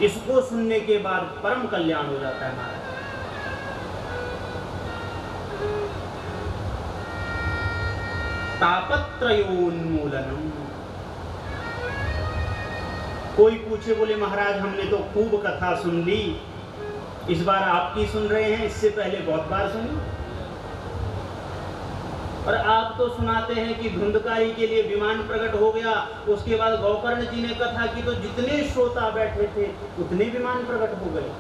इसको सुनने के बाद परम कल्याण हो जाता है महाराज। तापत्रयोन्मूलनम। कोई पूछे, बोले महाराज हमने तो खूब कथा सुन ली, इस बार आपकी सुन रहे हैं, इससे पहले बहुत बार सुनी, और आप तो सुनाते हैं कि धुंधकारी के लिए विमान प्रकट हो गया, उसके बाद गोकर्ण जी ने कथा की तो जितने श्रोता बैठे थे उतने विमान प्रकट हो गए।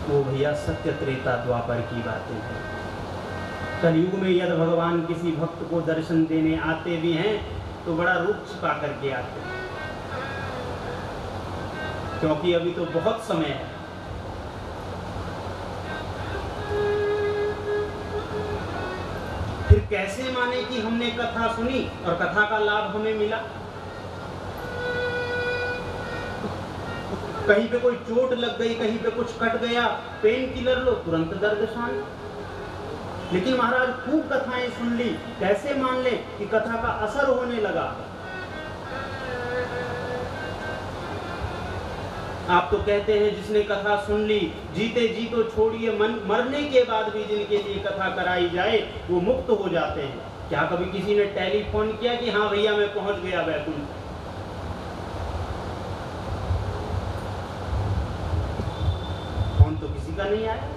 वो भैया सत्य त्रेता द्वापर की बातें हैं। कलयुग में यदि भगवान किसी भक्त को दर्शन देने आते भी हैं तो बड़ा रूप छिपा करके आते हैं, क्योंकि अभी तो बहुत समय है। फिर कैसे माने कि हमने कथा सुनी और कथा का लाभ हमें मिला? कहीं पे कोई चोट लग गई, कहीं पे कुछ कट गया, पेन किलर लो, तुरंत दर्द शांत। लेकिन महाराज खूब कथाएं सुन ली, कैसे मान ले कि कथा का असर होने लगा? आप तो कहते हैं जिसने कथा सुन ली, जीते जी तो छोड़िए, मरने के बाद भी जिनके लिए कथा कराई जाए वो मुक्त हो जाते हैं। क्या कभी किसी ने टेलीफोन किया कि हाँ भैया मैं पहुंच गया वैकुंठ? फोन तो किसी का नहीं आया।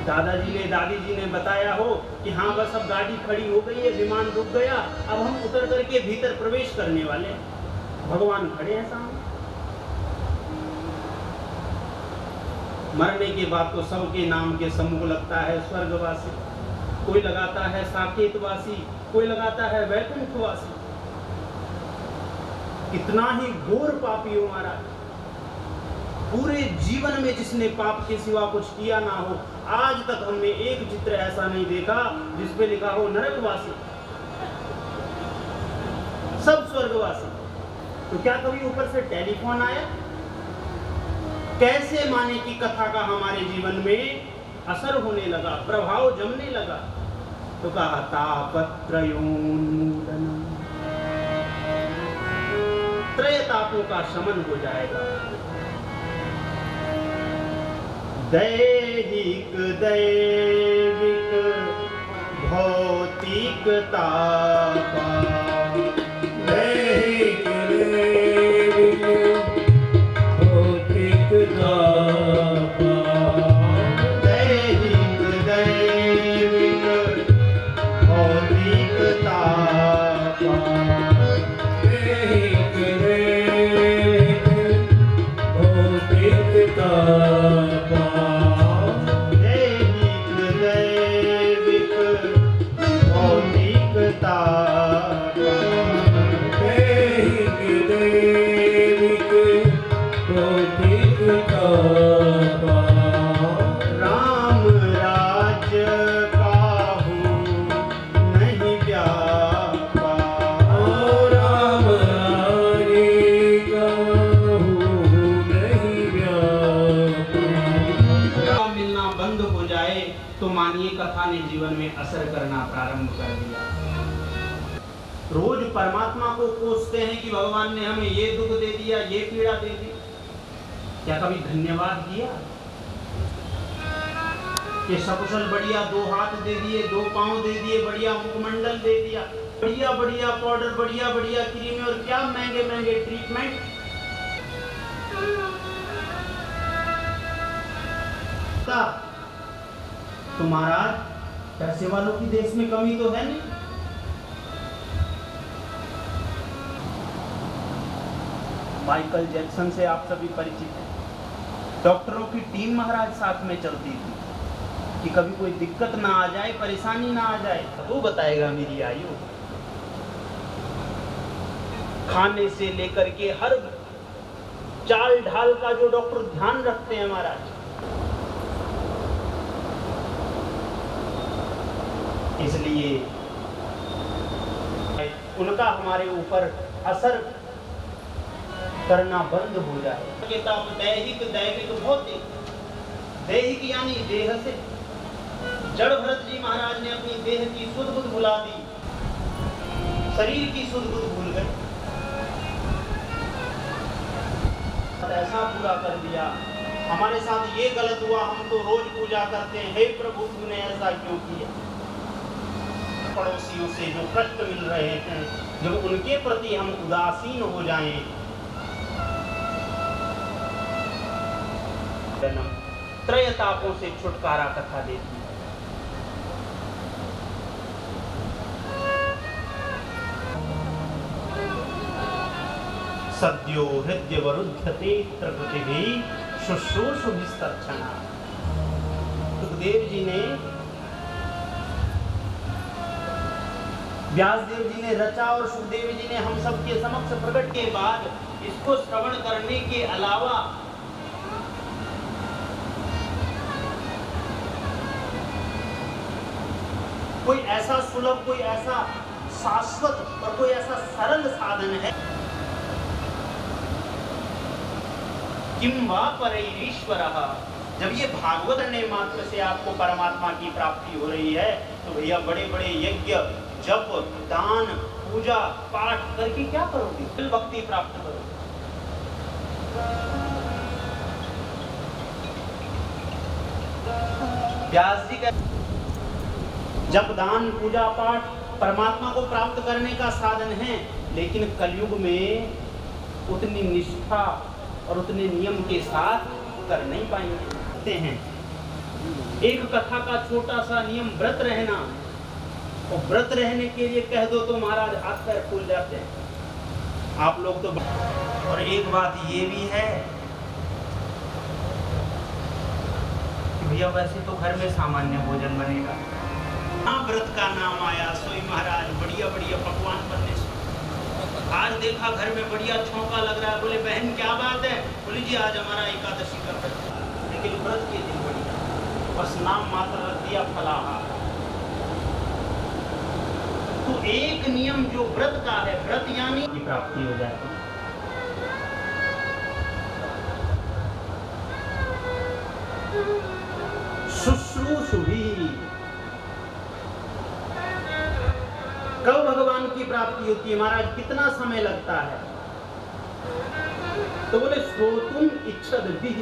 दादाजी ने दादी जी ने बताया हो कि हाँ बस अब गाड़ी खड़ी हो गई है, विमान रुक गया, अब हम उतर करके भीतर प्रवेश करने वाले हैं, भगवान खड़े हैं सामने। मरने के बाद तो सबके नाम के सम्मुख लगता है स्वर्गवासी, कोई लगाता है साकेतवासी, कोई लगाता है वैकुंठवासी। कितना ही घोर पापी हो महाराज, पूरे जीवन में जिसने पाप के सिवा कुछ किया ना हो, आज तक हमने एक चित्र ऐसा नहीं देखा जिस पे लिखा हो नरकवासी, सब स्वर्गवासी। तो क्या कभी ऊपर से टेलीफोन आया? कैसे माने कि कथा का हमारे जीवन में असर होने लगा, प्रभाव जमने लगा? तो कहा तापत्रयोन्मूलनम, त्रय तापों का शमन हो जाएगा। दैहिक दैविक भौतिक ताप, दैहिक दैविक भौतिक ताप, दैहिक दैविक भौतिक ताप, दैहिक दैविक भौतिक ताप, दैहिक दैविक भौतिक ताप, दैहिक दैविक भौतिक ताप। राम राज्य काहू नहीं व्यापा, राम राज्य काहू नहीं व्यापा। राम मिलना बंद हो जाए तो मानिए कथा ने जीवन में असर करना प्रारंभ कर दिया। रोज परमात्मा को कोसते हैं कि भगवान ने हमें ये दुख दे दिया, ये पीड़ा दे दी। क्या कभी धन्यवाद किया कि सकुशल बढ़िया 2 हाथ दे दिए, 2 पांव दे दिए, बढ़िया मुखमंडल दे दिया, बढ़िया बढ़िया पाउडर, बढ़िया बढ़िया क्रीम और क्या महंगे महंगे ट्रीटमेंट। तो महाराज पैसे वालों की देश में कमी तो है नहीं। माइकल जैक्सन से आप सभी परिचित हैं। डॉक्टरों की टीम महाराज साथ में चलती थी कि कभी कोई दिक्कत ना आ जाए, परेशानी ना आ जाए। वो बताएगा मेरी आयु। खाने से लेकर के हर चाल ढाल का जो डॉक्टर ध्यान रखते हैं महाराज। इसलिए उनका हमारे ऊपर असर करना बंद हो जाए। दैहिक दैविक भौतिक, दैहिक यानी देह से, जड़ भरत जी महाराज ने अपनी देह की सुध बुध भुला दी, शरीर की सुध बुध भूल गए, ऐसा पूरा कर दिया, हमारे साथ ये गलत हुआ, हम तो रोज पूजा करते हैं, हे प्रभु तूने ऐसा क्यों किया। पड़ोसियों से जो कष्ट मिल रहे हैं, जब उनके प्रति हम उदासीन हो जाएं, त्रय तापों से छुटकारा कथा देती है। सद्यो हृदय वरुध्यते प्रकृति शुश्रूषुभिस्तक्षणा। सुखदेव जी ने, व्यासदेव जी ने रचा और सुखदेव जी ने हम सबके समक्ष प्रकट के बाद इसको श्रवण करने के अलावा कोई ऐसा सुलभ, कोई ऐसा शाश्वत और कोई ऐसा सरल साधन है। किम वा परैरीश्वरः, जब ये भागवत ने मात्र से आपको परमात्मा की प्राप्ति हो रही है, तो भैया बड़े बड़े यज्ञ, जप, दान, पूजा, पाठ करके क्या करोगे? भक्ति प्राप्त करोगे। व्यास जी का जप, दान, पूजा, पाठ परमात्मा को प्राप्त करने का साधन है, लेकिन कलयुग में उतनी निष्ठा और उतने नियम के साथ कर नहीं पाएंगे हैं। एक कथा का छोटा सा नियम व्रत रहना, और व्रत रहने के लिए कह दो तो महाराज हाथ पैर फूल जाते हैं आप लोग तो। और एक बात ये भी है कि भैया वैसे तो घर में सामान्य भोजन बनेगा, हाँ व्रत का नाम आया सोई महाराज बढ़िया बढ़िया पकवान बनने से। आज देखा घर में बढ़िया छौंका लग रहा है, बोले बहन क्या बात है, बोली जी आज हमारा एकादशी का व्रत है, लेकिन व्रत के दिन बढ़िया बस नाम मात्र रख दिया फलाहार। तो एक नियम जो व्रत का है, व्रत यानी की प्राप्ति हो जाए। शुश्रूषुभिः, कब भगवान की प्राप्ति होती है महाराज, कितना समय लगता है? तो बोले श्रोतुम इच्छद्भिः,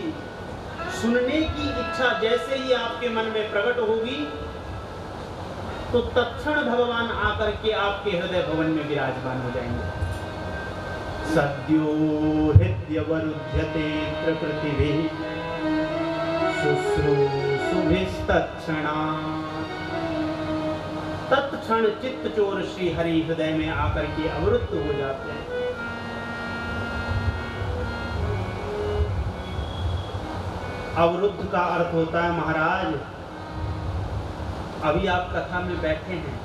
सुनने की इच्छा जैसे ही आपके मन में प्रकट होगी तो तत्क्षण भगवान आकर के आपके हृदय भवन में विराजमान हो जाएंगे। सद्यो हृदय वरुध्यते प्रकृतिभिः शुश्रूषुभिस्तत्क्षणा, तत्क्षण चित्त चोर श्री हरि हृदय में आकर के अवरुद्ध हो जाते हैं। अवरुद्ध का अर्थ होता है महाराज, अभी आप कथा में बैठे हैं,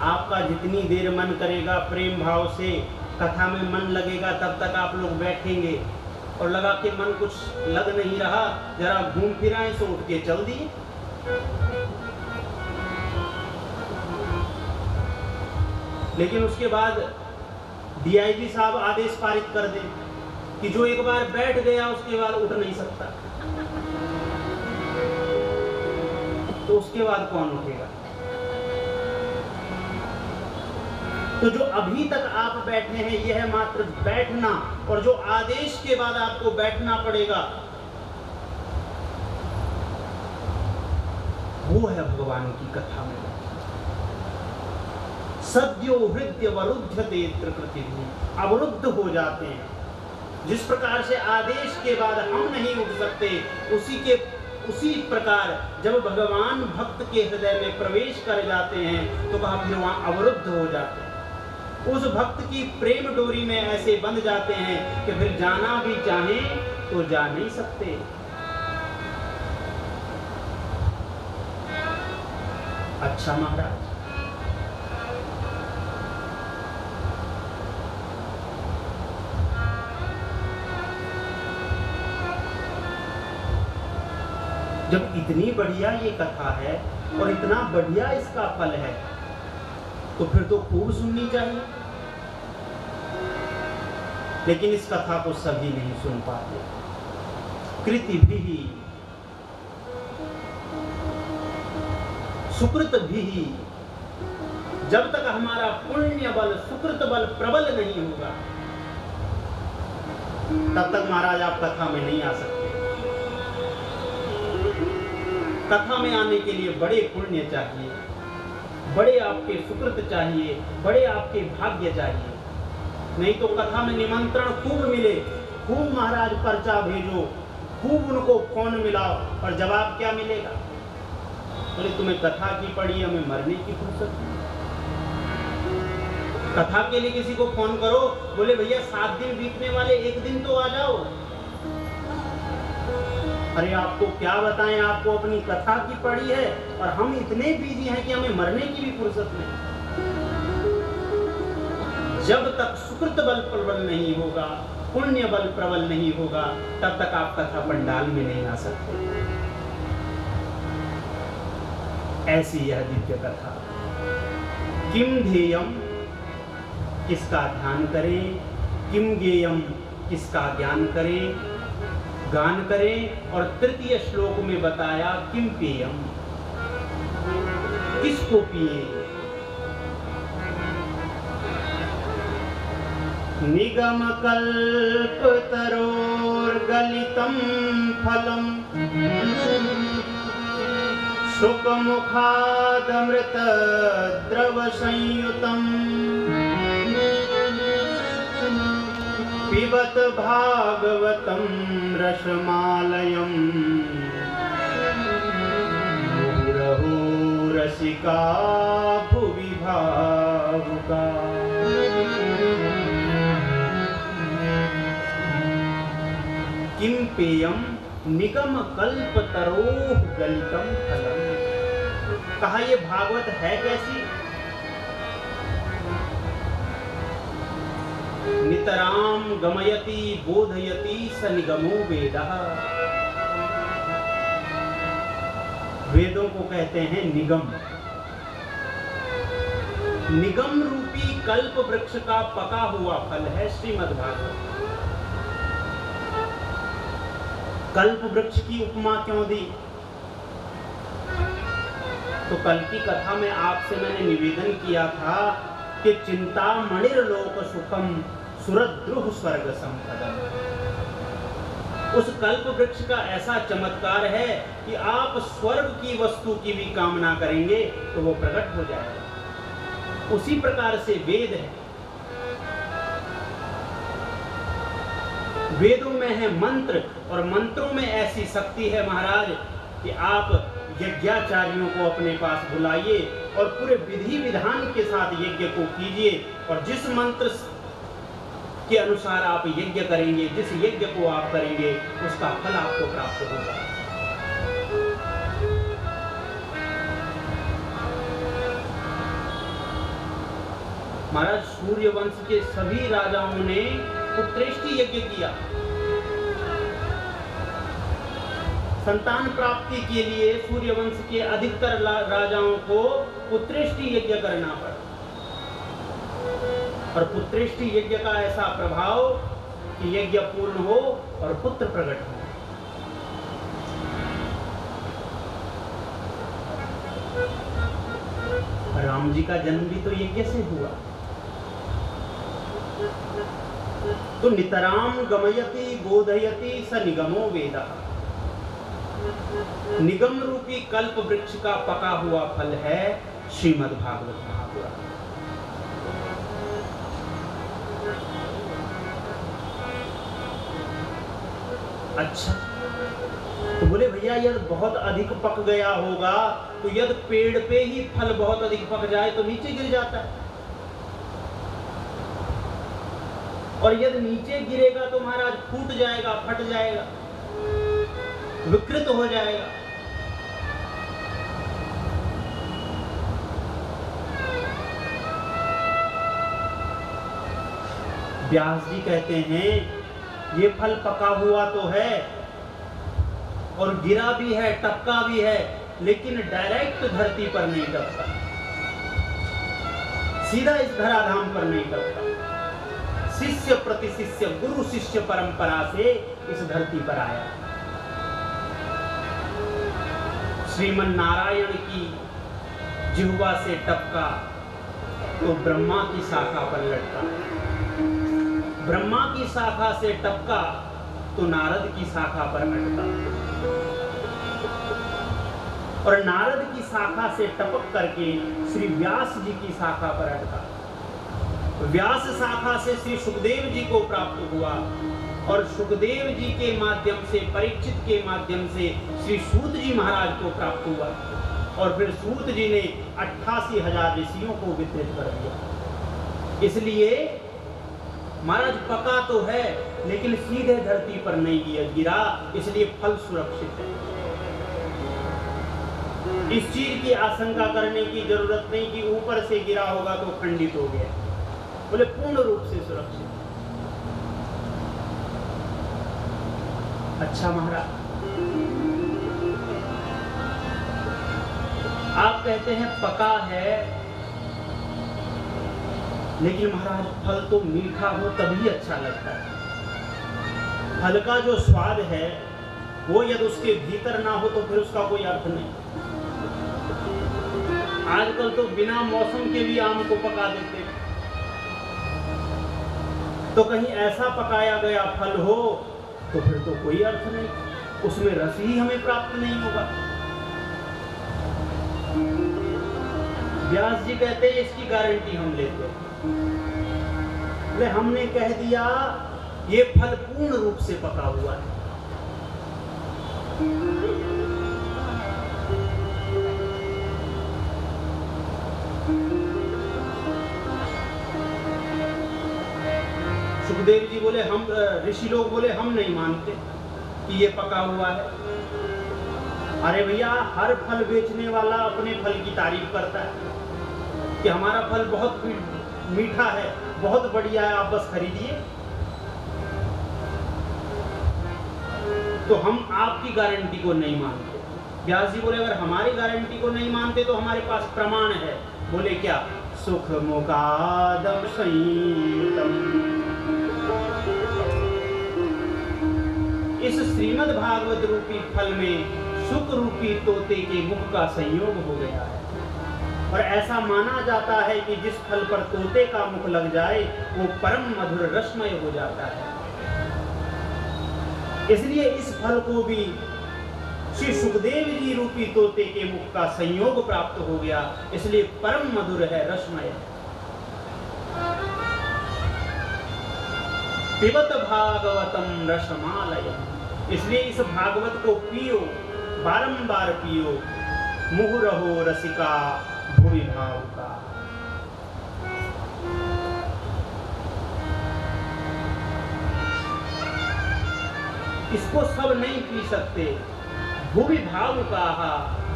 आपका जितनी देर मन करेगा प्रेम भाव से कथा में मन लगेगा, तब तक आप लोग बैठेंगे, और लगा के मन कुछ लग नहीं रहा, जरा घूम फिर आए सो उठ के चल दिए। लेकिन उसके बाद डीआईजी साहब आदेश पारित कर दे कि जो एक बार बैठ गया उसके बाद उठ नहीं सकता, तो उसके बाद कौन उठेगा? तो जो अभी तक आप बैठे हैं यह है मात्र बैठना, और जो आदेश के बाद आपको बैठना पड़ेगा वो है भगवान की कथा में। सद्यो हृदय वरुध्यते प्रकृतिभिः, अवरुद्ध हो जाते हैं। जिस प्रकार से आदेश के बाद हम नहीं उठ सकते, उसी प्रकार जब भगवान भक्त के हृदय में प्रवेश कर जाते हैं तो वह फिर वहां अवरुद्ध हो जाते हैं। उस भक्त की प्रेम डोरी में ऐसे बंध जाते हैं कि फिर जाना भी चाहे तो जा नहीं सकते। अच्छा महाराज, जब इतनी बढ़िया ये कथा है और इतना बढ़िया इसका फल है तो फिर तो खूब सुननी चाहिए। लेकिन इस कथा को सभी नहीं सुन पाते। कृतिभिः सुकृतभिः, जब तक हमारा पुण्य बल सुकृत बल प्रबल नहीं होगा तब तक महाराज आप कथा में नहीं आ सकते। कथा में आने के लिए बड़े पुण्य चाहिए, बड़े आपके सुकृत चाहिए, बड़े आपके भाग्य चाहिए। नहीं तो कथा में निमंत्रण खूब मिले, खूब महाराज पर्चा भेजो, खूब उनको फोन मिलाओ, और जवाब क्या मिलेगा? बोले तुम्हें कथा की पड़ी, हमें मरने की फुर्सत नहीं। कथा के लिए किसी को फोन करो, बोले भैया 7 दिन बीतने वाले, 1 दिन तो आ जाओ। अरे आपको क्या बताएं, आपको अपनी कथा की पड़ी है और हम इतने बिजी हैं कि हमें मरने की भी फुर्सत नहीं। जब तक सुकृत बल प्रबल नहीं होगा, पुण्य बल प्रबल नहीं होगा, तब तक आप कथा पंडाल में नहीं आ सकते। ऐसी यह दिव्य कथा। किम ध्येयम, किसका ध्यान करें, किम ज्ञेयम, किसका ज्ञान करें, गान करें। और तृतीय श्लोक में बताया किम पेयम, किसको पिए। निगम कल्प तरोर्गलितं फलम् शुक मुखादमृत द्रव संयुतम् पिबत भागवतं रसमालयम् मुहुरहो रसिका भुवि भावुका। किम पेयम निगम कल्प तरोह गलितम फलम। कहा ये भागवत है कैसी? नितराम गमयति बोधयति स निगमो वेदः। वेदों को कहते हैं निगम। निगम रूपी कल्प वृक्ष का पका हुआ फल है श्रीमद् भागवत। कल्प वृक्ष की उपमा क्यों दी? तो कल की कथा में आपसे मैंने निवेदन किया था कि चिंतामणिर लोक सुखम सुरद्रुह स्वर्ग संपदम। उस कल्प वृक्ष का ऐसा चमत्कार है कि आप स्वर्ग की वस्तु की भी कामना करेंगे तो वो प्रकट हो जाएगा। उसी प्रकार से वेद है। वेदों में है मंत्र, और मंत्रों में ऐसी शक्ति है महाराज कि आप यज्ञाचार्यों को अपने पास बुलाइए और पूरे विधि विधान के साथ यज्ञ को कीजिए, और जिस मंत्र के अनुसार आप यज्ञ करेंगे, जिस यज्ञ को आप करेंगे, उसका फल आपको प्राप्त होगा। महाराज सूर्यवंश के सभी राजाओं ने पुत्रेष्टि यज्ञ किया। संतान प्राप्ति के लिए सूर्यवंश के अधिकतर राजाओं को पुत्रेष्टि यज्ञ करना पड़ा, और पुत्रेष्टि यज्ञ का ऐसा प्रभाव कि यज्ञ पूर्ण हो और पुत्र प्रकट हो। राम जी का जन्म भी तो यज्ञ से हुआ। तो नितराम गमयति बोधयति स निगमो वेदः। निगम रूपी कल्प वृक्ष का पका हुआ फल है श्रीमद् भागवत महापुराण। अच्छा, तो बोले भैया यदि बहुत अधिक पक गया होगा तो यदि पेड़ पे ही फल बहुत अधिक पक जाए तो नीचे गिर जाता है, और यदि नीचे गिरेगा तो महाराज फूट जाएगा, फट जाएगा, विकृत हो जाएगा। व्यास जी कहते हैं ये फल पका हुआ तो है और गिरा भी है, टपका भी है, लेकिन डायरेक्ट धरती पर नहीं टपका, सीधा इस धराधाम पर नहीं टपका। शिष्य प्रति शिष्य, गुरु शिष्य परंपरा से इस धरती पर आया। श्रीमन नारायण की जिह्वा से टपका तो ब्रह्मा की शाखा पर लटका, ब्रह्मा की शाखा से टपका तो नारद की शाखा पर अटका, और नारद की शाखा से टपक करके श्री व्यास जी की शाखा पर अटका। व्यास शाखा से श्री सुखदेव जी को प्राप्त हुआ, और सुखदेव जी के माध्यम से, परीक्षित के माध्यम से श्री सूत जी महाराज को प्राप्त हुआ, और फिर सूत जी ने 88,000 ऋषियों को वितरित कर दिया। इसलिए महाराज पका तो है लेकिन सीधे धरती पर नहीं गिरा, इसलिए फल सुरक्षित है। इस चीज की आशंका करने की जरूरत नहीं कि ऊपर से गिरा होगा तो खंडित हो गया, बोले पूर्ण रूप से सुरक्षित। अच्छा महाराज, आप कहते हैं पका है, लेकिन महाराज फल तो मीठा हो तभी अच्छा लगता है। फल का जो स्वाद है वो यदि उसके भीतर ना हो तो फिर उसका कोई अर्थ नहीं। आजकल तो बिना मौसम के भी आम को पका देते, तो कहीं ऐसा पकाया गया फल हो तो फिर तो कोई अर्थ नहीं, उसमें रस ही हमें प्राप्त नहीं होगा। व्यास जी कहते हैं इसकी गारंटी हम लेते हैं। हमने कह दिया ये फल पूर्ण रूप से पका हुआ है। सुखदेव जी बोले, हम ऋषि लोग बोले हम नहीं मानते कि ये पका हुआ है। अरे भैया, हर फल बेचने वाला अपने फल की तारीफ करता है कि हमारा फल बहुत मीठा है, बहुत बढ़िया है, आप बस खरीदिए। तो हम आपकी गारंटी को नहीं मानते। व्यास जी बोले, अगर हमारी गारंटी को नहीं मानते तो हमारे पास प्रमाण है। बोले क्या? सुख मुकादम संयुतम। इस श्रीमद् भागवत रूपी फल में सुख रूपी तोते के मुख का संयोग हो गया है, और ऐसा माना जाता है कि जिस फल पर तोते का मुख लग जाए वो परम मधुर रसमय हो जाता है। इसलिए इस फल को भी श्री सुखदेव जी रूपी तोते के मुख का संयोग प्राप्त हो गया, इसलिए परम मधुर है, रसमय है। पिबत भागवतम रसमालयम्, इसलिए इस भागवत को पियो, बारंबार पियो। मुहुः रहो रसिका भुवि भावुका। इसको सब नहीं पी सकते। भुवि भावुकाः,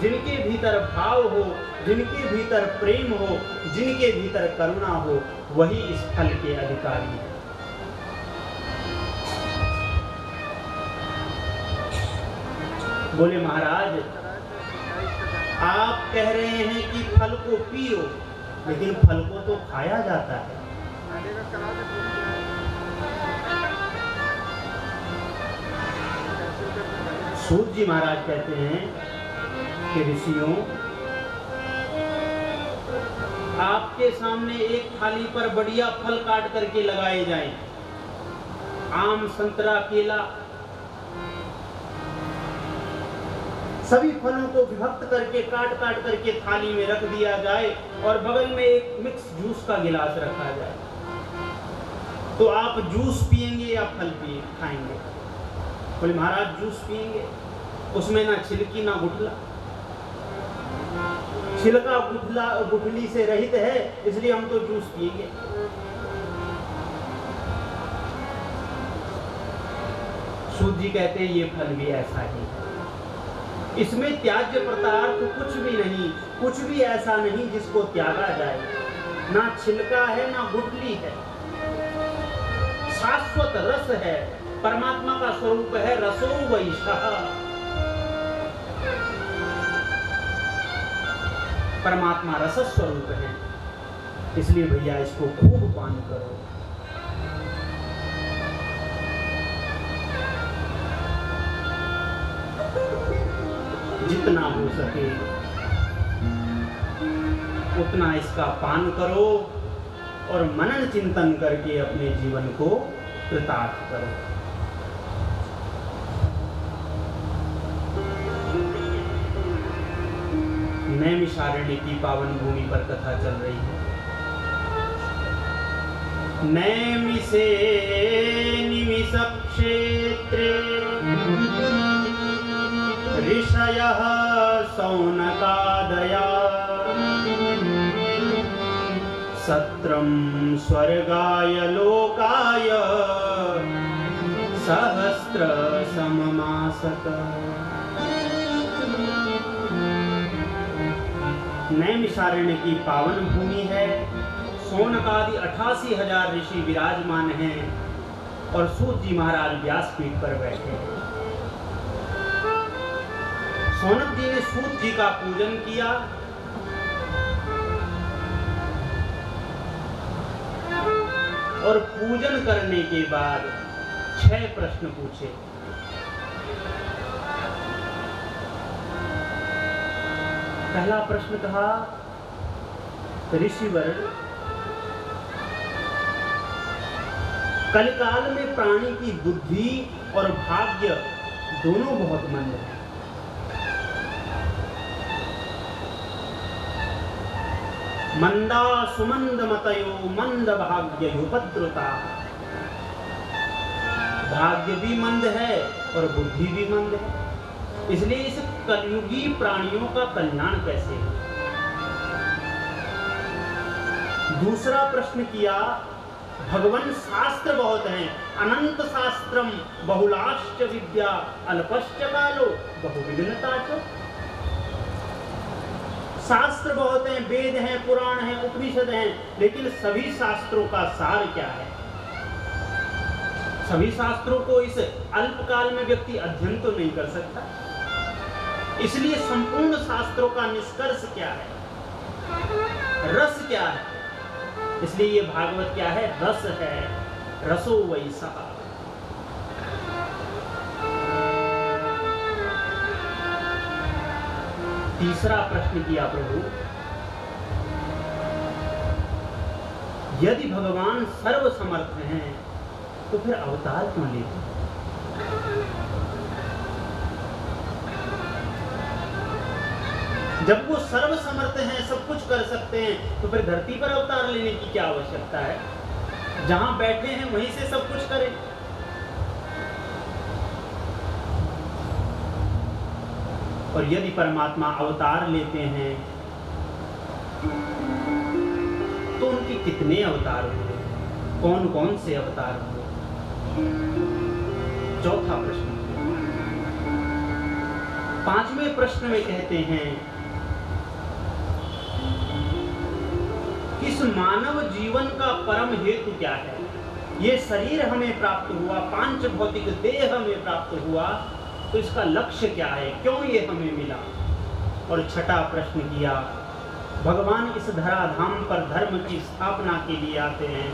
जिनके भीतर भाव हो, जिनके भीतर प्रेम हो, जिनके भीतर करुणा हो, वही इस फल के अधिकारी है। बोले महाराज, आप कह रहे हैं कि फल को पियो, लेकिन फल को तो खाया जाता है। सूत जी महाराज कहते हैं कि ऋषियों, आपके सामने एक थाली पर बढ़िया फल काट करके लगाए जाएं, आम, संतरा, केला, सभी फलों को विभक्त करके काट काट करके थाली में रख दिया जाए, और बगल में एक मिक्स जूस का गिलास रखा जाए, तो आप जूस पिएंगे या फल खाएंगे? बोले महाराज जूस पिएंगे, उसमें ना छिलकी ना गुठला, छिलका गुठली से रहित है, इसलिए हम तो जूस पिएंगे। सूत जी कहते हैं ये फल भी ऐसा ही है, इसमें त्याज्य पदार्थ कुछ भी नहीं, कुछ भी ऐसा नहीं जिसको त्यागा जाए, ना छिलका है ना गुठली है, शाश्वत रस है, परमात्मा का स्वरूप है, रसो वैशः, परमात्मा रस स्वरूप है। इसलिए भैया इसको खूब पान करो। जितना हो सके उतना इसका पान करो और मनन चिंतन करके अपने जीवन को कृतार्थ करो। नैमिषारण्य की पावन भूमि पर कथा चल रही है। नैमिषे निमिष क्षेत्रे ऋषयः शौनकादया सत्रं स्वर्गाय लोकाय सहस्रसममासत। नैमिषारण्य की पावन भूमि है। शौनकादि 88,000 ऋषि विराजमान हैं और सूत जी महाराज व्यासपीठ पर बैठे हैं। शौनक जी ने सूत जी का पूजन किया और पूजन करने के बाद 6 प्रश्न पूछे। पहला प्रश्न कहा, ऋषिवर कलिकाल में प्राणी की बुद्धि और भाग्य दोनों बहुत मंद है। मंदा सुमंद मतयो मंद भाग्य उपद्रुता। भाग्य भी मंद है और बुद्धि भी मंद है। इसलिए इस कलयुगी प्राणियों का कल्याण कैसे है? दूसरा प्रश्न किया, भगवान शास्त्र बहुत हैं, अनंत शास्त्रम बहुलाश्च विद्या अल्पश्च कालो बहुविघ्नता च। शास्त्र बहुत हैं, वेद हैं, पुराण हैं, उपनिषद हैं, लेकिन सभी शास्त्रों का सार क्या है? सभी शास्त्रों को इस अल्पकाल में व्यक्ति अध्ययन तो नहीं कर सकता। इसलिए संपूर्ण शास्त्रों का निष्कर्ष क्या है? रस क्या है? इसलिए ये भागवत क्या है? रस है। रसो वैसा। तीसरा प्रश्न किया प्रभु, यदि भगवान सर्वसमर्थ हैं तो फिर अवतार क्यों लेते हैं? जब वो सर्वसमर्थ हैं, सब कुछ कर सकते हैं, तो फिर धरती पर अवतार लेने की क्या आवश्यकता है? जहां बैठे हैं वहीं से सब कुछ करें। और यदि परमात्मा अवतार लेते हैं तो उनके कितने अवतार हुए, कौन कौन से अवतार हुए? चौथा प्रश्न। 5वें प्रश्न में कहते हैं, इस मानव जीवन का परम हेतु क्या है? ये शरीर हमें प्राप्त हुआ, पांच भौतिक देह हमें प्राप्त हुआ, तो इसका लक्ष्य क्या है? क्यों ये हमें मिला? और छठा प्रश्न किया, भगवान इस धराधाम पर धर्म की स्थापना के लिए आते हैं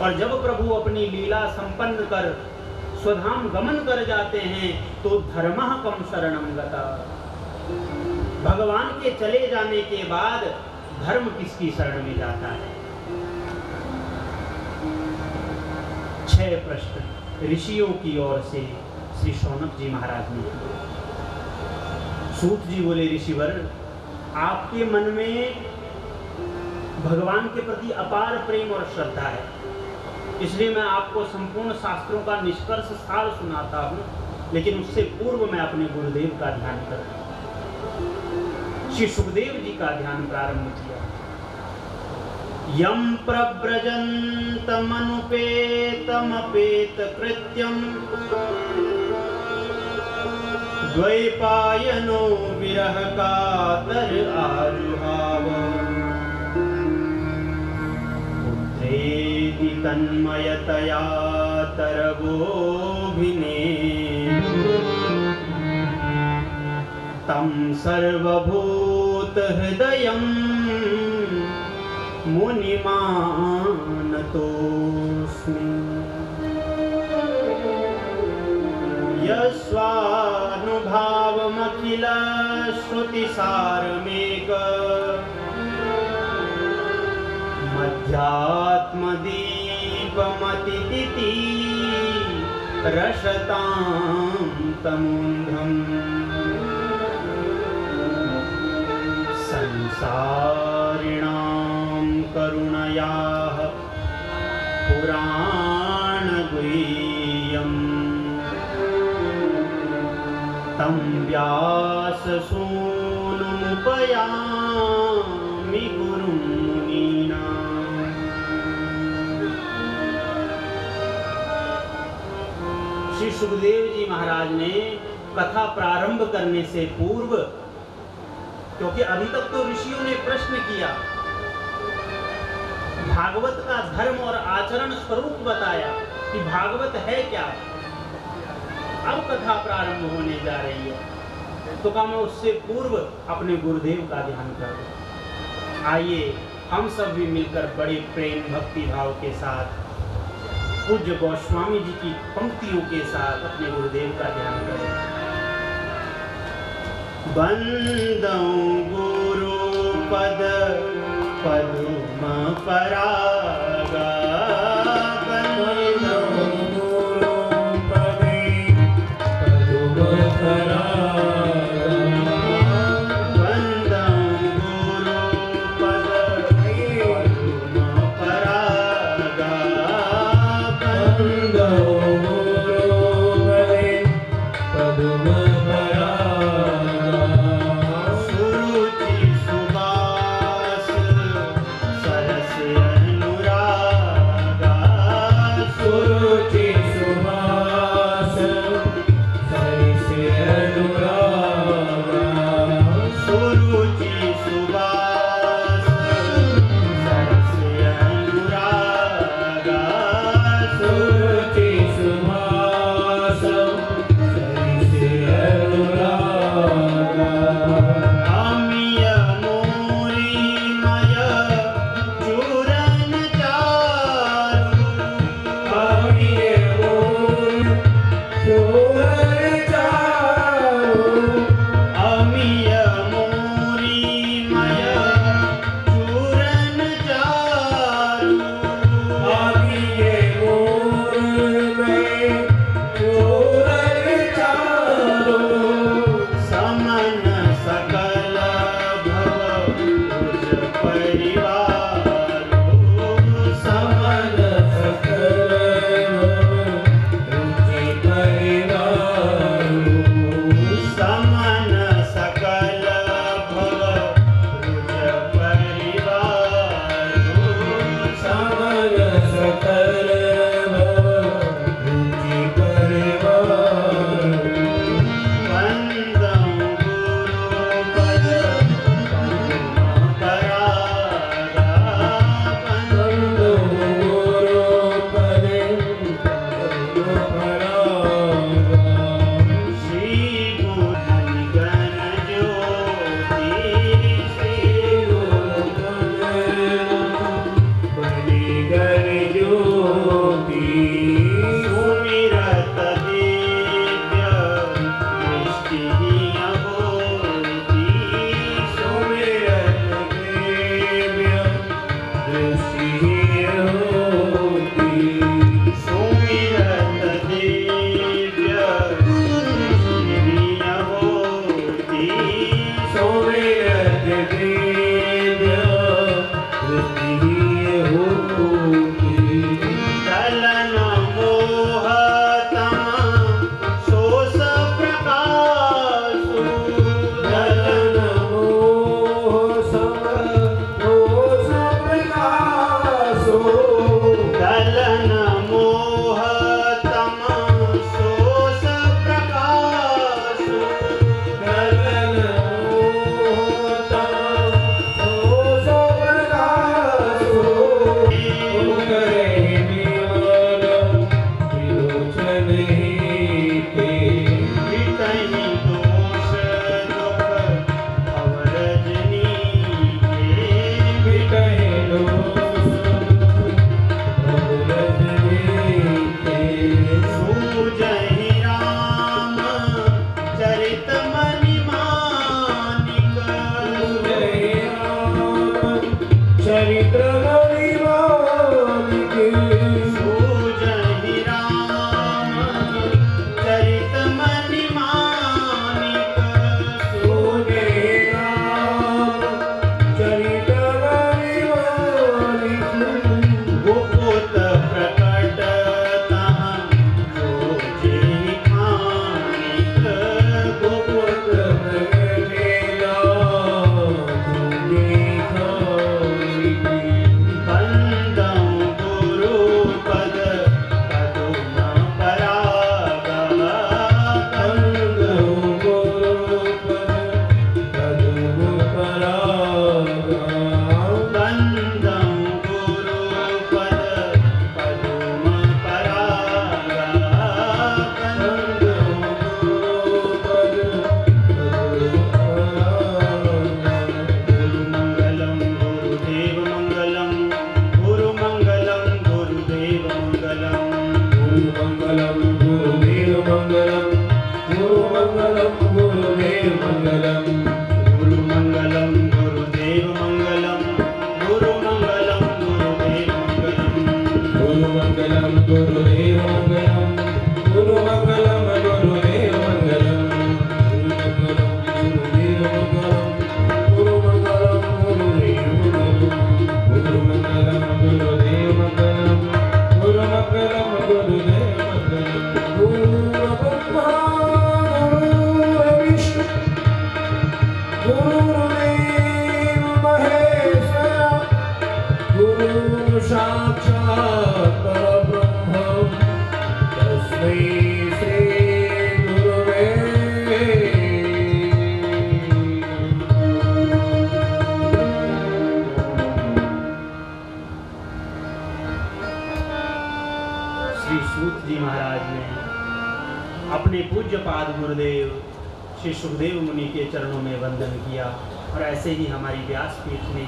और जब प्रभु अपनी लीला संपन्न कर स्वधाम गमन कर जाते हैं तो धर्मः कम शरणं गता। भगवान के चले जाने के बाद धर्म किसकी शरण में जाता है? 6 प्रश्न ऋषियों की ओर से श्री शौनक जी महाराज ने किए। सूत जी बोले, ऋषिवर, आपके मन में भगवान के प्रति अपार प्रेम और श्रद्धा है, इसलिए मैं आपको संपूर्ण शास्त्रों का निष्कर्ष सार सुनाता हूँ, लेकिन उससे पूर्व मैं अपने गुरुदेव का ध्यान करता हूँ। श्री सुखदेव जी का ध्यान प्रारंभ किया। यम प्रव्रजन्तमनुपेतमपेत कृत्यं द्वैपायनो विरह कातर आजुहाव पुत्रेति तन्मयतया तरवोभिने तं सर्वभूत हृदयं मुनिमानतोऽस्मि। यस्वानुभावमखिल सारमेक मध्यात्मदीपमतितिति रशतां तमुन्धम् संसारिणां करुणयाः पुराणगुह्यम् तं व्याससूनुमुपयामि गुरुं मुनीनाम्। श्री सुखदेव जी महाराज ने कथा प्रारंभ करने से पूर्व, क्योंकि अभी तक तो ऋषियों ने प्रश्न किया, भागवत का धर्म और आचरण स्वरूप बताया कि भागवत है क्या, अब कथा प्रारंभ होने जा रही है, तो कहा मैं उससे पूर्व अपने गुरुदेव का ध्यान करूं। आइए हम सब भी मिलकर बड़े प्रेम भक्ति भाव के साथ पूज्य गोस्वामी जी की पंक्तियों के साथ अपने गुरुदेव का ध्यान करें। बंदौ गुरु पद पद्म परागा, बंदौ गुरु पद पद्म परागा, बंदौ गुरु पद पद्म परागा, बंदौ गुरु पद पद्म चरित्र मणिमालिक सूझहि राम चरित मणि मानिक सूझे राम चरित्र मणिमालिक गुप्त प्रकट तहाँ जोजे खानिक गुप्त बंदं गुरुपद पदुम परागा बंदं गुरुपद पदुम परागा गुरुमंगलम गुरुदेव मंगलम गुरुमंगलम गुरुदेव मंगलम गुरुमंगलम गुरुदेव मंगलम गुरुमंगलम गुरुदेव मंगलम गुरुमंगलम गुरुदेव मंगलम गुरुमंगलम गुरुदेव मंगलम गुरुमंगलम गुरुदेव मंगलम गुरुमंगलम गुरुदेव मंगलम गुरुमंगलम गुरुदेव मंगलम गुरुमंगलम गुरुदेव मंगलम गुरुमंगलम गुरुदेव मंगलम गुरु ब्रह्मा गुरु विष्णु गुरुदेव महेश्वरा गुरु साक्षात् परब्रह्म तस्मै श्री गुरुवे श्री सूत जी महाराज ने अपने पूज्य पाद गुरुदेव श्री सुखदेव मुनि के चरणों में वंदन किया और ऐसे ही हमारी व्यासपीठ ने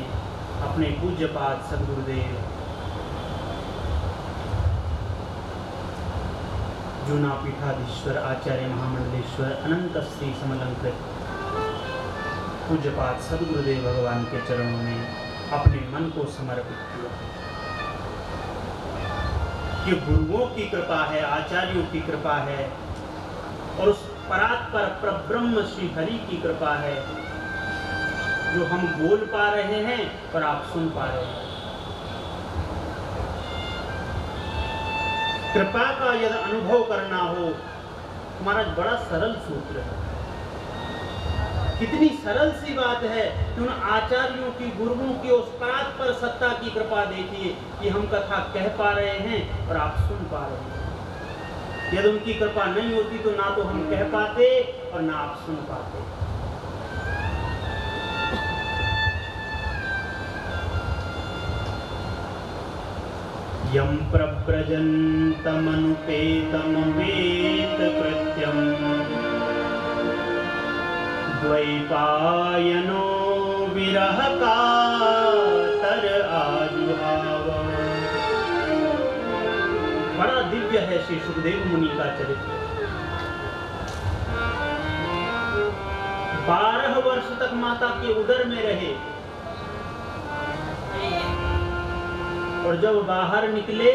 अपने पूज्य पाद सदगुरुदेव जूना पीठाधीश्वर आचार्य महामंडलेश्वर अनंत श्री समलंकृत पूज्यपाद सदगुरुदेव भगवान के चरणों में अपने मन को समर्पित किया। ये गुरुओं की कृपा है, आचार्यों की कृपा है और उस परात्पर परब्रह्म श्री हरि की कृपा है जो हम बोल पा रहे हैं और आप सुन पा रहे हैं। कृपा का यदि अनुभव करना हो, हमारा बड़ा सरल सूत्र है। कितनी सरल सी बात है कि उन आचार्यों की, गुरुओं की उस परात्पर सत्ता की कृपा देखिए कि हम कथा कह पा रहे हैं और आप सुन पा रहे हैं। यदि उनकी कृपा नहीं होती तो ना तो हम कह पाते और ना आप सुन पाते। यम प्रव्रजन्तमनुपेतं वेत कृत्यं द्वैपायनो विरह कातर आजुहाव। बड़ा दिव्य है श्री सुखदेव मुनि का चरित्र। 12 वर्ष तक माता के उदर में रहे और जब बाहर निकले,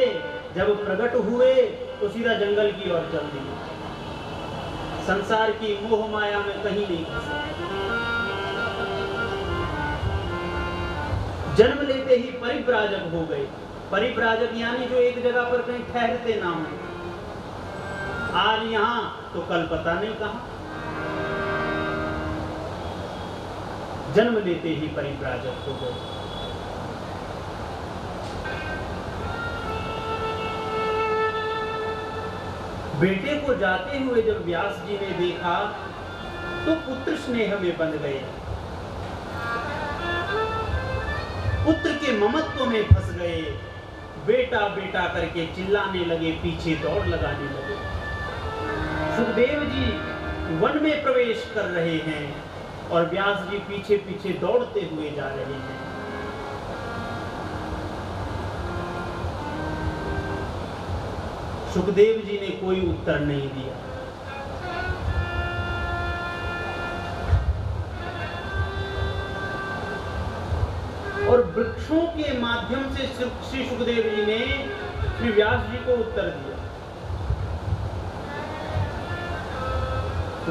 जब प्रकट हुए तो सीधा जंगल की ओर चल दिए। संसार की मोह माया में कहीं नहीं फंसे। जन्म लेते ही परिव्राजक हो गए। परिव्राजक यानी जो एक जगह पर कहीं ठहरते ना हो, आज यहां तो कल पता नहीं कहां। जन्म लेते ही परिव्राजक हो गए। बेटे को जाते हुए जब व्यास जी ने देखा तो पुत्र स्नेह में बंध गए, पुत्र के ममत्व में फंस गए। बेटा बेटा करके चिल्लाने लगे, पीछे दौड़ लगाने लगे। सुखदेव जी वन में प्रवेश कर रहे हैं और व्यास जी पीछे पीछे दौड़ते हुए जा रहे हैं। सुखदेव जी ने कोई उत्तर नहीं दिया। और वृक्ष वृक्षों के माध्यम से श्री सुखदेव जी ने श्री व्यास जी को उत्तर दिया।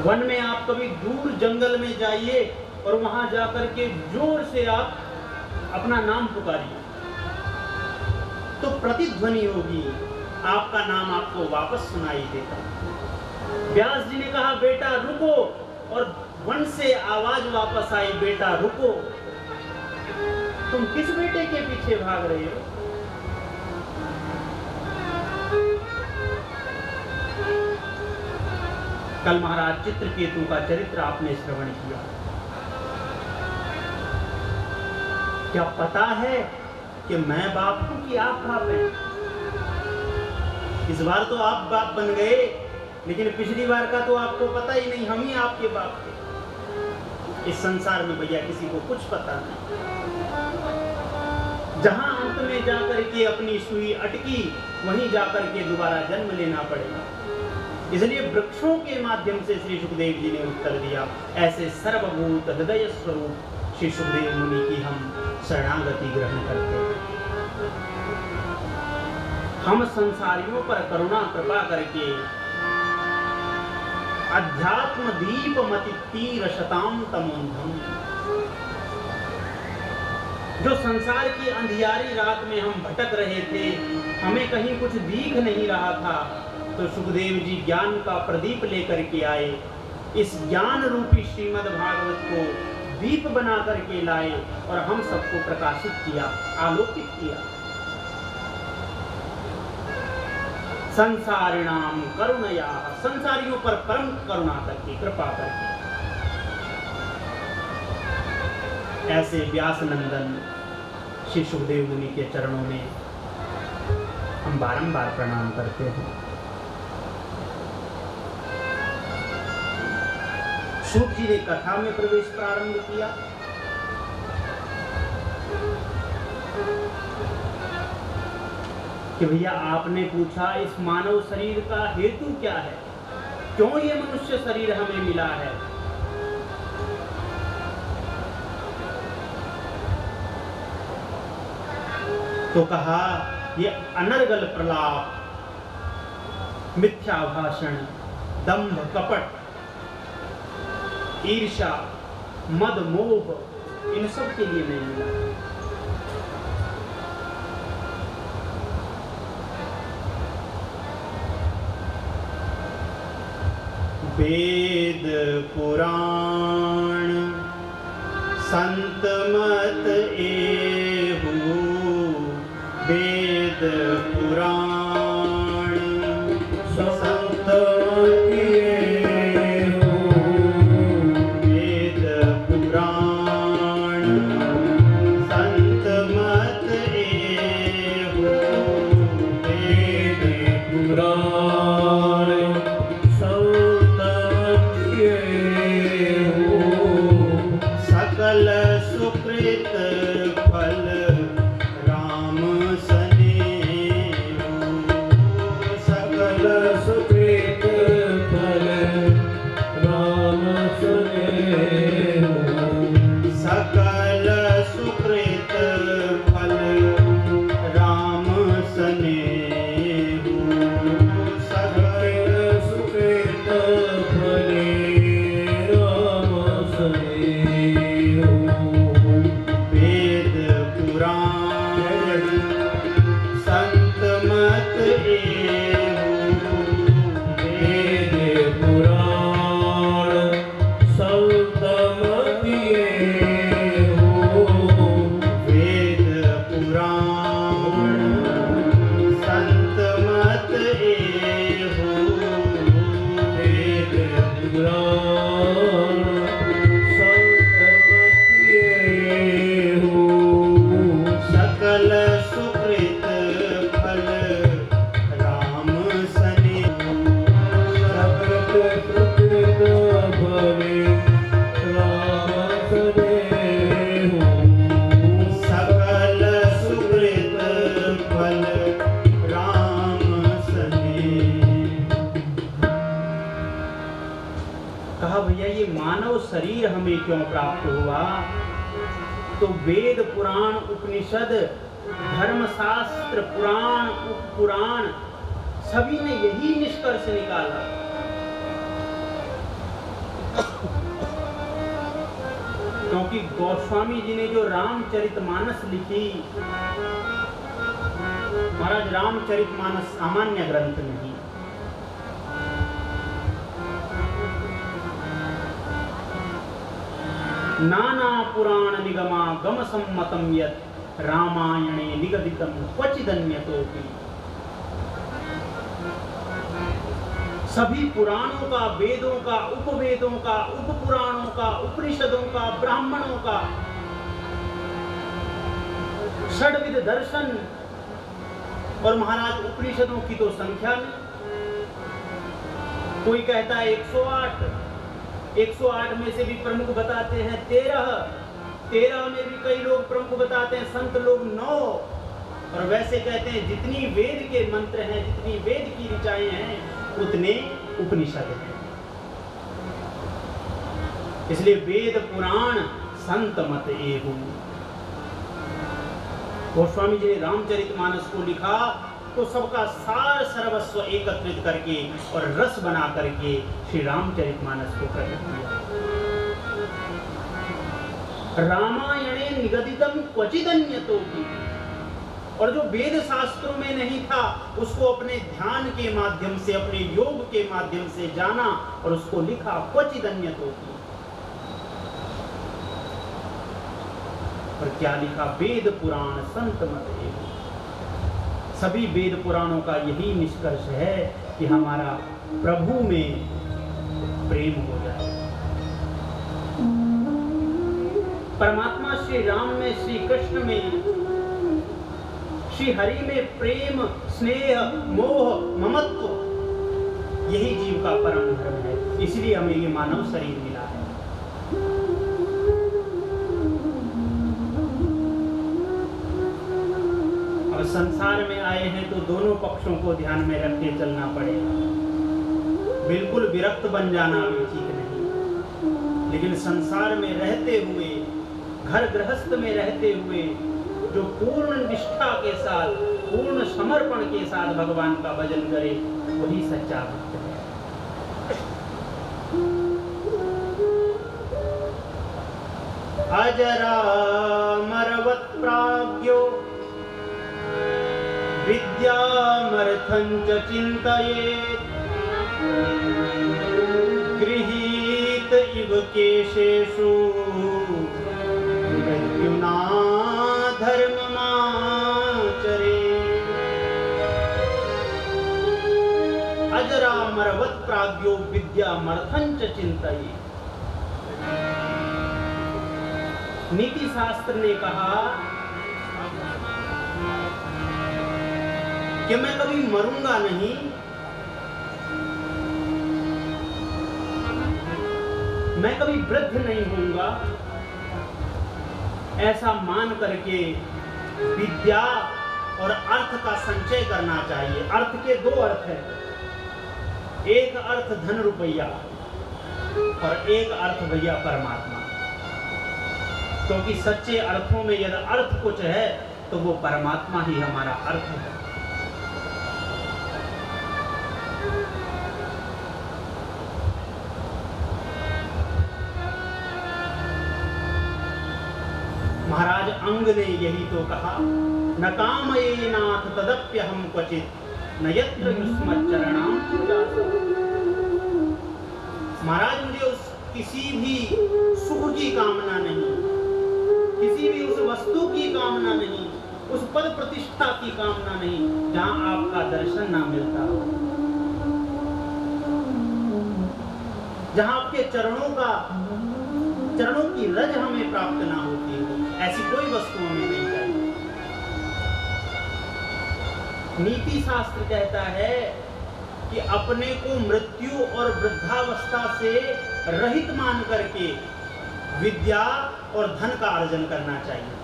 वन में आप कभी दूर जंगल में जाइए और वहां जाकर के जोर से आप अपना नाम पुकारिए तो प्रतिध्वनि होगी, आपका नाम आपको वापस सुनाई देगा। व्यास जी ने कहा बेटा रुको, और वन से आवाज वापस आई, बेटा रुको, तुम किस बेटे के पीछे भाग रहे हो? कल महाराज चित्रकेतु का चरित्र आपने श्रवण किया। क्या पता है कि मैं बाप हूं कि आप बाप हैं? इस बार तो आप बाप बन गए, लेकिन पिछली बार का तो आपको पता ही नहीं, हम ही आपके बाप थे। इस संसार में भैया किसी को कुछ पता नहीं। जहां अंत में जाकर के अपनी सुई अटकी, वहीं जाकर के दोबारा जन्म लेना पड़ेगा। इसलिए वृक्षों के माध्यम से श्री सुखदेव जी ने उत्तर दिया। ऐसे सर्वभूत हृदय स्वरूप श्री सुखदेव मुनि की हम शरणागति ग्रहण करते हैं। हम संसारियों पर करुणा कृपा करके अध्यात्म दीप मति तीर शताम तमोन्धम, जो संसार की अंधियारी रात में हम भटक रहे थे, हमें कहीं कुछ दिख नहीं रहा था, तो सुखदेव जी ज्ञान का प्रदीप लेकर के आए। इस ज्ञान रूपी श्रीमद् भागवत को दीप बना करके लाए और हम सबको प्रकाशित किया, आलोकित किया। संसारिणाम करुणया, संसारियों पर परम करुणा करके, कृपा करके। ऐसे व्यास नंदन श्री सुखदेव मुनि के चरणों में हम बारंबार प्रणाम करते हैं। सूत जी ने कथा में प्रवेश प्रारंभ किया। कि भैया आपने पूछा इस मानव शरीर का हेतु क्या है, क्यों ये मनुष्य शरीर हमें मिला है? तो कहा ये अनर्गल प्रलाप, मिथ्या भाषण, दंभ कपट, ईर्ष्या, मद मोह, इन सब के लिए नहीं मिला। वेद पुराण संत मत एहु, वेद पुराण संत मत एहु, वेद पुराण संत मत एहु, वेद पुराण सकल सुकृत फल राम सनेहु, सकल सुकृत फल राम सनेहु, सकल सुकृत फल राम सनेहु, सकल सुकृत फल राम सनेहु। वेद पुराण संत मत एहु, वेद पुराण संत मत एहु, वेद पुराण संत मत एहु, वेद पुराण सकल सुकृत फल राम सनेहु, सकल सुकृत फल राम सनेहु, सकल सुकृत फल राम सनेहु। कहा भैया ये मानव शरीर हमें क्यों प्राप्त हुआ? तो वेद पुराण उपनिषद धर्मशास्त्र पुराण उपपुराण सभी ने यही निष्कर्ष निकाला। क्योंकि गोस्वामी जी ने जो रामचरितमानस लिखी, महाराज रामचरितमानस सामान्य ग्रंथ नहीं, नाना पुराण निगमा गम सम्मतम यत् रामायणे निगदितम क्वचिदन्यतोपि। सभी पुराणों का, वेदों का, उपवेदों का, उपपुराणों का, उपनिषदों का, ब्राह्मणों का, षड्विध दर्शन और महाराज उपनिषदों की तो संख्या नहीं। कोई कहता है 108 में से भी प्रमुख बताते हैं 13 में भी कई लोग प्रमुख बताते हैं, संत लोग 9, और वैसे कहते हैं जितनी वेद के मंत्र हैं, जितनी वेद की ऋचाएं हैं, उतने उपनिषद हैं। इसलिए वेद पुराण संत मत एहु। गोस्वामी जी ने रामचरितमानस को लिखा तो सबका सार सर्वस्व एकत्रित करके और रस बना करके श्री रामचरितमानस को प्रकट किया। रामायणे निगदितम क्वचिदन्यतोपि, और जो वेद शास्त्रों में नहीं था उसको अपने ध्यान के माध्यम से, अपने योग के माध्यम से जाना और उसको लिखा क्वचिदन्यतोपि। और क्या लिखा? वेद पुराण संत मत एहु। सभी वेद पुराणों का यही निष्कर्ष है कि हमारा प्रभु में प्रेम हो जाए। परमात्मा श्री राम में, श्री कृष्ण में, श्री हरि में प्रेम, स्नेह, मोह, ममत्व, यही जीव का परम धर्म है। इसलिए हमें ये मानव शरीर मिला है। अब संसार में आए हैं तो दोनों पक्षों को ध्यान में रख के चलना पड़ेगा। बिल्कुल विरक्त बन जाना भी ठीक नहीं, लेकिन संसार में रहते हुए, घर गृहस्थ में रहते हुए जो पूर्ण निष्ठा के साथ, पूर्ण समर्पण के साथ भगवान का भजन करे, वही सच्चा भक्त है। अजरामरवत् प्राज्ञो विद्यामर्थं च चिन्तयेत्, गृहीत इव केशेषु मृत्युना धर्ममाचरेत्। अजरामरवत् प्राज्ञो विद्यामर्थं च चिन्तयेत्। नीति शास्त्र ने कहा कि मैं कभी मरूंगा नहीं, मैं कभी वृद्ध नहीं होऊंगा, ऐसा मान करके विद्या और अर्थ का संचय करना चाहिए। अर्थ के दो अर्थ हैं, एक अर्थ धन रुपया और एक अर्थ भैया परमात्मा। क्योंकि सच्चे अर्थों में यदि अर्थ कुछ है तो वो परमात्मा ही हमारा अर्थ है। महाराज अंग ने यही तो कहा, न कामये नाथ तदप्यहम क्वचित न यत्र युष्मत् चरणाम पूजासः। महाराज मुझे उस किसी भी सुख की कामना नहीं, किसी भी उस वस्तु की कामना नहीं, उस पद प्रतिष्ठा की कामना नहीं जहां आपका दर्शन ना मिलता हो, जहां आपके चरणों की रज हमें प्राप्त ना होती हो, ऐसी कोई वस्तु हमें नहीं चाहिए। नीति शास्त्र कहता है कि अपने को मृत्यु और वृद्धावस्था से रहित मान करके विद्या और धन का अर्जन करना चाहिए।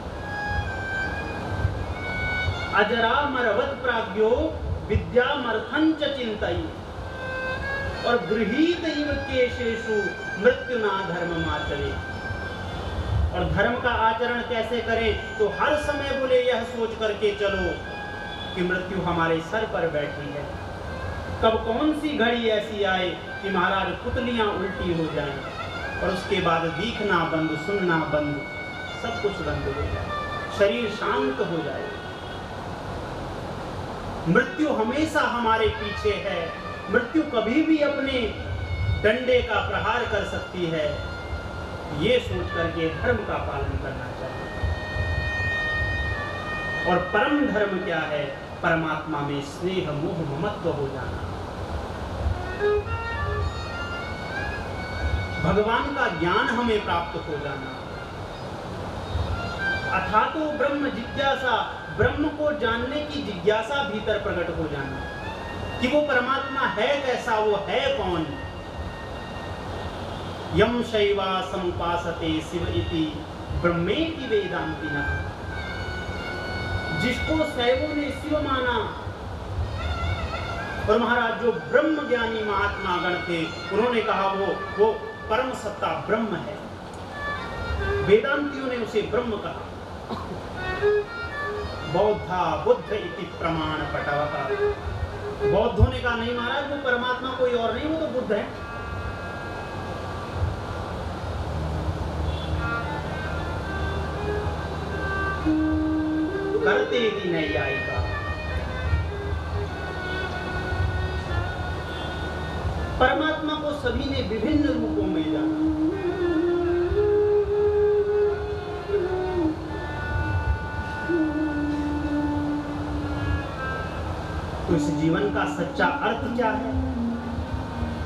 अजरामरवत् प्राज्ञो विद्यामर्थं च चिन्तयेत्, और गृहीत इव केशेषु मृत्युना धर्ममाचरेत्। और धर्म का आचरण कैसे करें, तो हर समय बोले यह सोच करके चलो कि मृत्यु हमारे सर पर बैठी है। कब कौन सी घड़ी ऐसी आए कि महाराज पुतलियां उल्टी हो जाएं और उसके बाद दिखना बंद, सुनना बंद, सब कुछ बंद हो जाए, शरीर शांत हो जाए। मृत्यु हमेशा हमारे पीछे है। मृत्यु कभी भी अपने डंडे का प्रहार कर सकती है। ये सोच करके धर्म का पालन करना चाहिए। और परम धर्म क्या है? परमात्मा में स्नेह मोह ममत्व हो जाना, भगवान का ज्ञान हमें प्राप्त हो जाना, अथातो ब्रह्म जिज्ञासा, ब्रह्म को जानने की जिज्ञासा भीतर प्रकट हो जाना कि वो परमात्मा है कैसा, वो है कौन। यम शैवा समुपासते शिव इति ब्रह्मेति वेदांतिनः, जिसको शैवों ने शिव माना। और महाराज जो ब्रह्म ज्ञानी महात्मा गण थे, उन्होंने कहा वो परम सत्ता ब्रह्म है। वेदांतियों ने उसे ब्रह्म कहा। बौद्धा बुद्ध इति प्रमाण पटवः, बौद्धों ने कहा नहीं महाराज वो परमात्मा कोई और नहीं, वो तो बुद्ध है। करते ही नहीं आएगा। परमात्मा को सभी ने विभिन्न रूपों में जाना। तो इस जीवन का सच्चा अर्थ क्या है?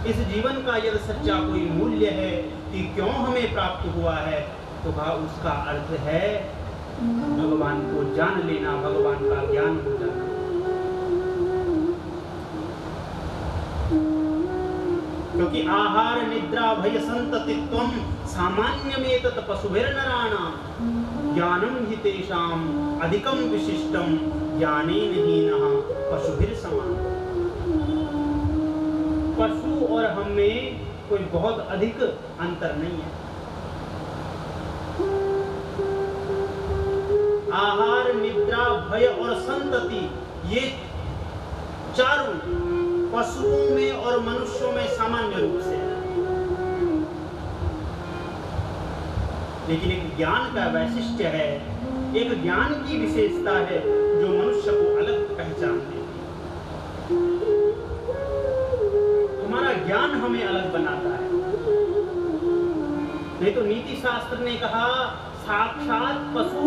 इस जीवन का यदि सच्चा कोई मूल्य है कि क्यों हमें प्राप्त हुआ है, तो उसका अर्थ है भगवान को जान लेना, भगवान का ज्ञान हो जाना। क्योंकि आहार निद्रा भय संततित्वम सामान्यमेतत् पशुभिर्नराणां ज्ञानम हि तेषां अधिकम विशिष्टम ज्ञानेन हीनः पशुभिर समान। पशु और हम में कोई बहुत अधिक अंतर नहीं है। आहार निद्रा भय और संतति, ये चारों पशुओं में और मनुष्यों में सामान्य रूप से है। लेकिन एक ज्ञान का वैशिष्ट्य है, एक ज्ञान की विशेषता है जो मनुष्य को अलग पहचान देती है। हमारा ज्ञान हमें अलग बनाता है। नहीं तो नीति शास्त्र ने कहा साक्षात पशु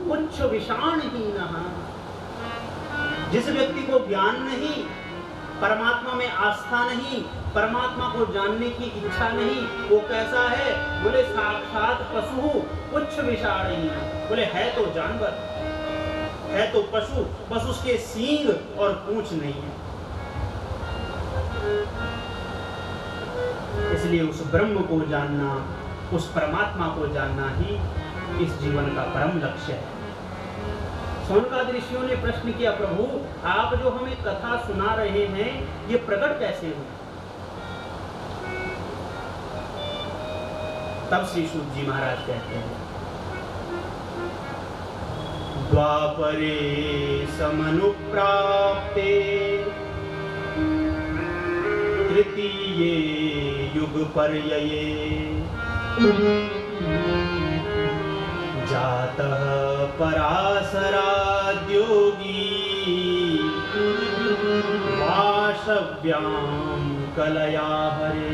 पुच्छ विषाणहीनः। जिस व्यक्ति को ज्ञान नहीं, परमात्मा में आस्था नहीं, परमात्मा को जानने की इच्छा नहीं, वो कैसा है? बोले साक्षात पशु पुच्छ विषाणहीन। बोले है तो जानवर, है तो पशु, बस उसके सींग और पूंछ नहीं है। इसलिए उस ब्रह्म को जानना, उस परमात्मा को जानना ही इस जीवन का परम लक्ष्य है। सोनकादि ऋषियों ने प्रश्न किया, प्रभु आप जो हमें कथा सुना रहे हैं ये प्रकट कैसे हुई? तब श्री सूत जी महाराज कहते हैं, द्वापरे समनुप्राप्ते तृतीये युगपर्यये जातः पराशराद्योगी वाशव्यां कलया हरे।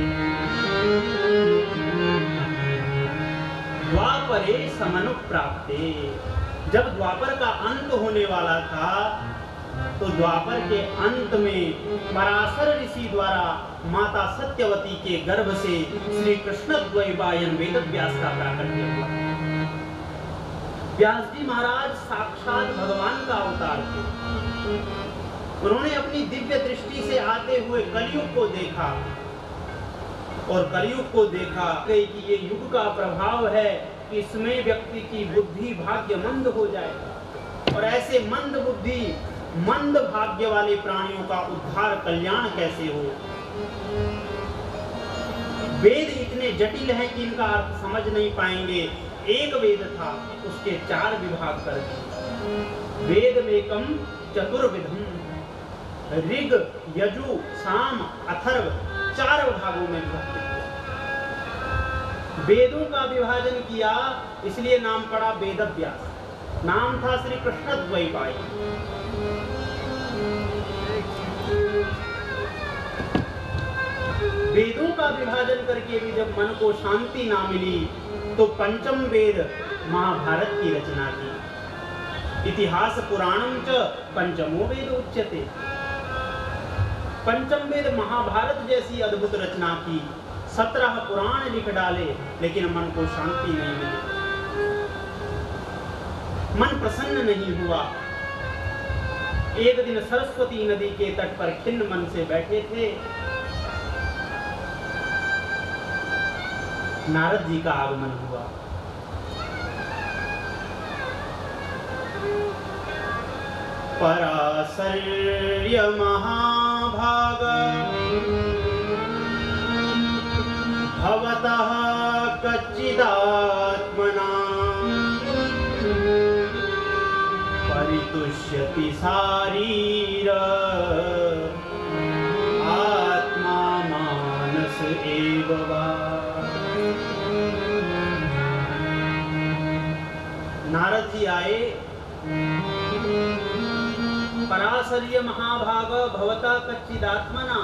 द्वापरे समनुप्राप्ते, जब द्वापर का अंत होने वाला था तो द्वापर के अंत में पराशर ऋषि द्वारा माता सत्यवती के गर्भ से श्री कृष्ण द्वैपायन वेदव्यास का प्राकट्य हुआ। व्यास जी महाराज साक्षात भगवान का अवतार थे। उन्होंने अपनी दिव्य दृष्टि से आते हुए कलयुग को देखा और कलयुग को देखा कि ये युग का प्रभाव है, इसमें व्यक्ति की बुद्धि भाग्य मंद हो जाएगा और ऐसे मंद बुद्धि मंद भाग्य वाले प्राणियों का उद्धार कल्याण कैसे हो। वेद इतने जटिल हैं कि इनका अर्थ समझ नहीं पाएंगे, एक वेद था उसके 4 विभाग कर दिए। वेद में कम चतुर्विधम, ऋग यजु साम अथर्व 4 भागों में विभक्त किया। वेदों का विभाजन किया, इसलिए नाम पड़ा वेदव्यास। नाम था श्री कृष्ण द्वैपायन। वेदों का विभाजन करके भी जब मन को शांति ना मिली तो पंचम वेद महाभारत की रचना की। इतिहास पुराणम च पंचमो वेद उच्यते। पंचम वेद महाभारत जैसी अद्भुत रचना की, 17 पुराण लिख डाले, लेकिन मन को शांति नहीं मिली, मन प्रसन्न नहीं हुआ। एक दिन सरस्वती नदी के तट पर खिन्न मन से बैठे थे। नारद जी का आगमन हुआ। पराशर्य महाभाग भवतः कच्चिदात्मना परितुष्यति शारीर आत्मा मानस एव वा। नारद जी आए। पराशर्य महाभाग भवता कच्चिदात्मना,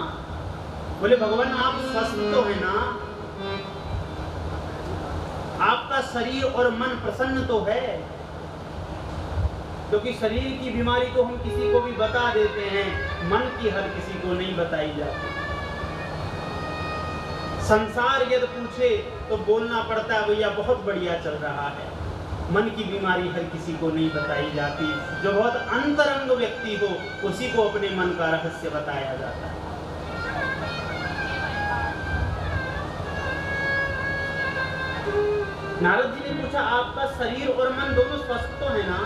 बोले भगवान आप स्वस्थ तो है ना, आपका शरीर और मन प्रसन्न तो है, क्योंकि शरीर की बीमारी तो हम किसी को भी बता देते हैं, मन की हर किसी को नहीं बताई जाती। संसार यदि पूछे तो बोलना पड़ता है भैया बहुत बढ़िया चल रहा है। मन की बीमारी हर किसी को नहीं बताई जाती। जो बहुत अंतरंग व्यक्ति हो उसी को अपने मन का रहस्य बताया जाता है। नारद जी ने पूछा आपका शरीर और मन दोनों स्वस्थ तो है ना?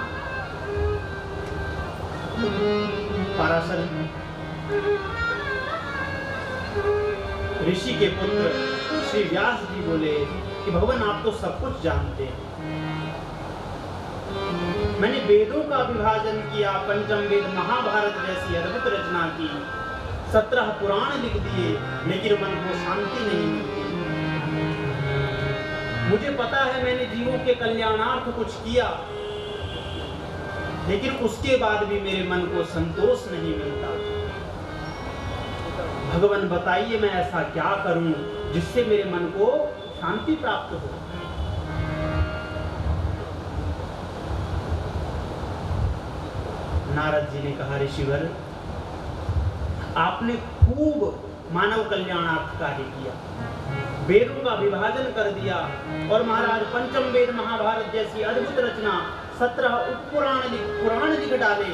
पराशर ऋषि के पुत्र श्री व्यास जी बोले कि भगवान आप तो सब कुछ जानते हैं। मैंने वेदों का विभाजन किया, पंचम वेद महाभारत जैसी अद्भुत रचना की, 17 पुराण लिख दिए, लेकिन मन को शांति नहीं मिलती। मुझे पता है मैंने जीवों के कल्याणार्थ कुछ किया, लेकिन उसके बाद भी मेरे मन को संतोष नहीं मिलता। भगवान बताइए मैं ऐसा क्या करूं जिससे मेरे मन को शांति प्राप्त हो। नारद जी ने कहा ऋषिवर आपने खूब मानव कल्याणार्थ कार्य किया, वेदों का विभाजन कर दिया, और महाराज पंचम वेद महाभारत जैसी अद्भुत रचना 17 पुराण लिख डाले,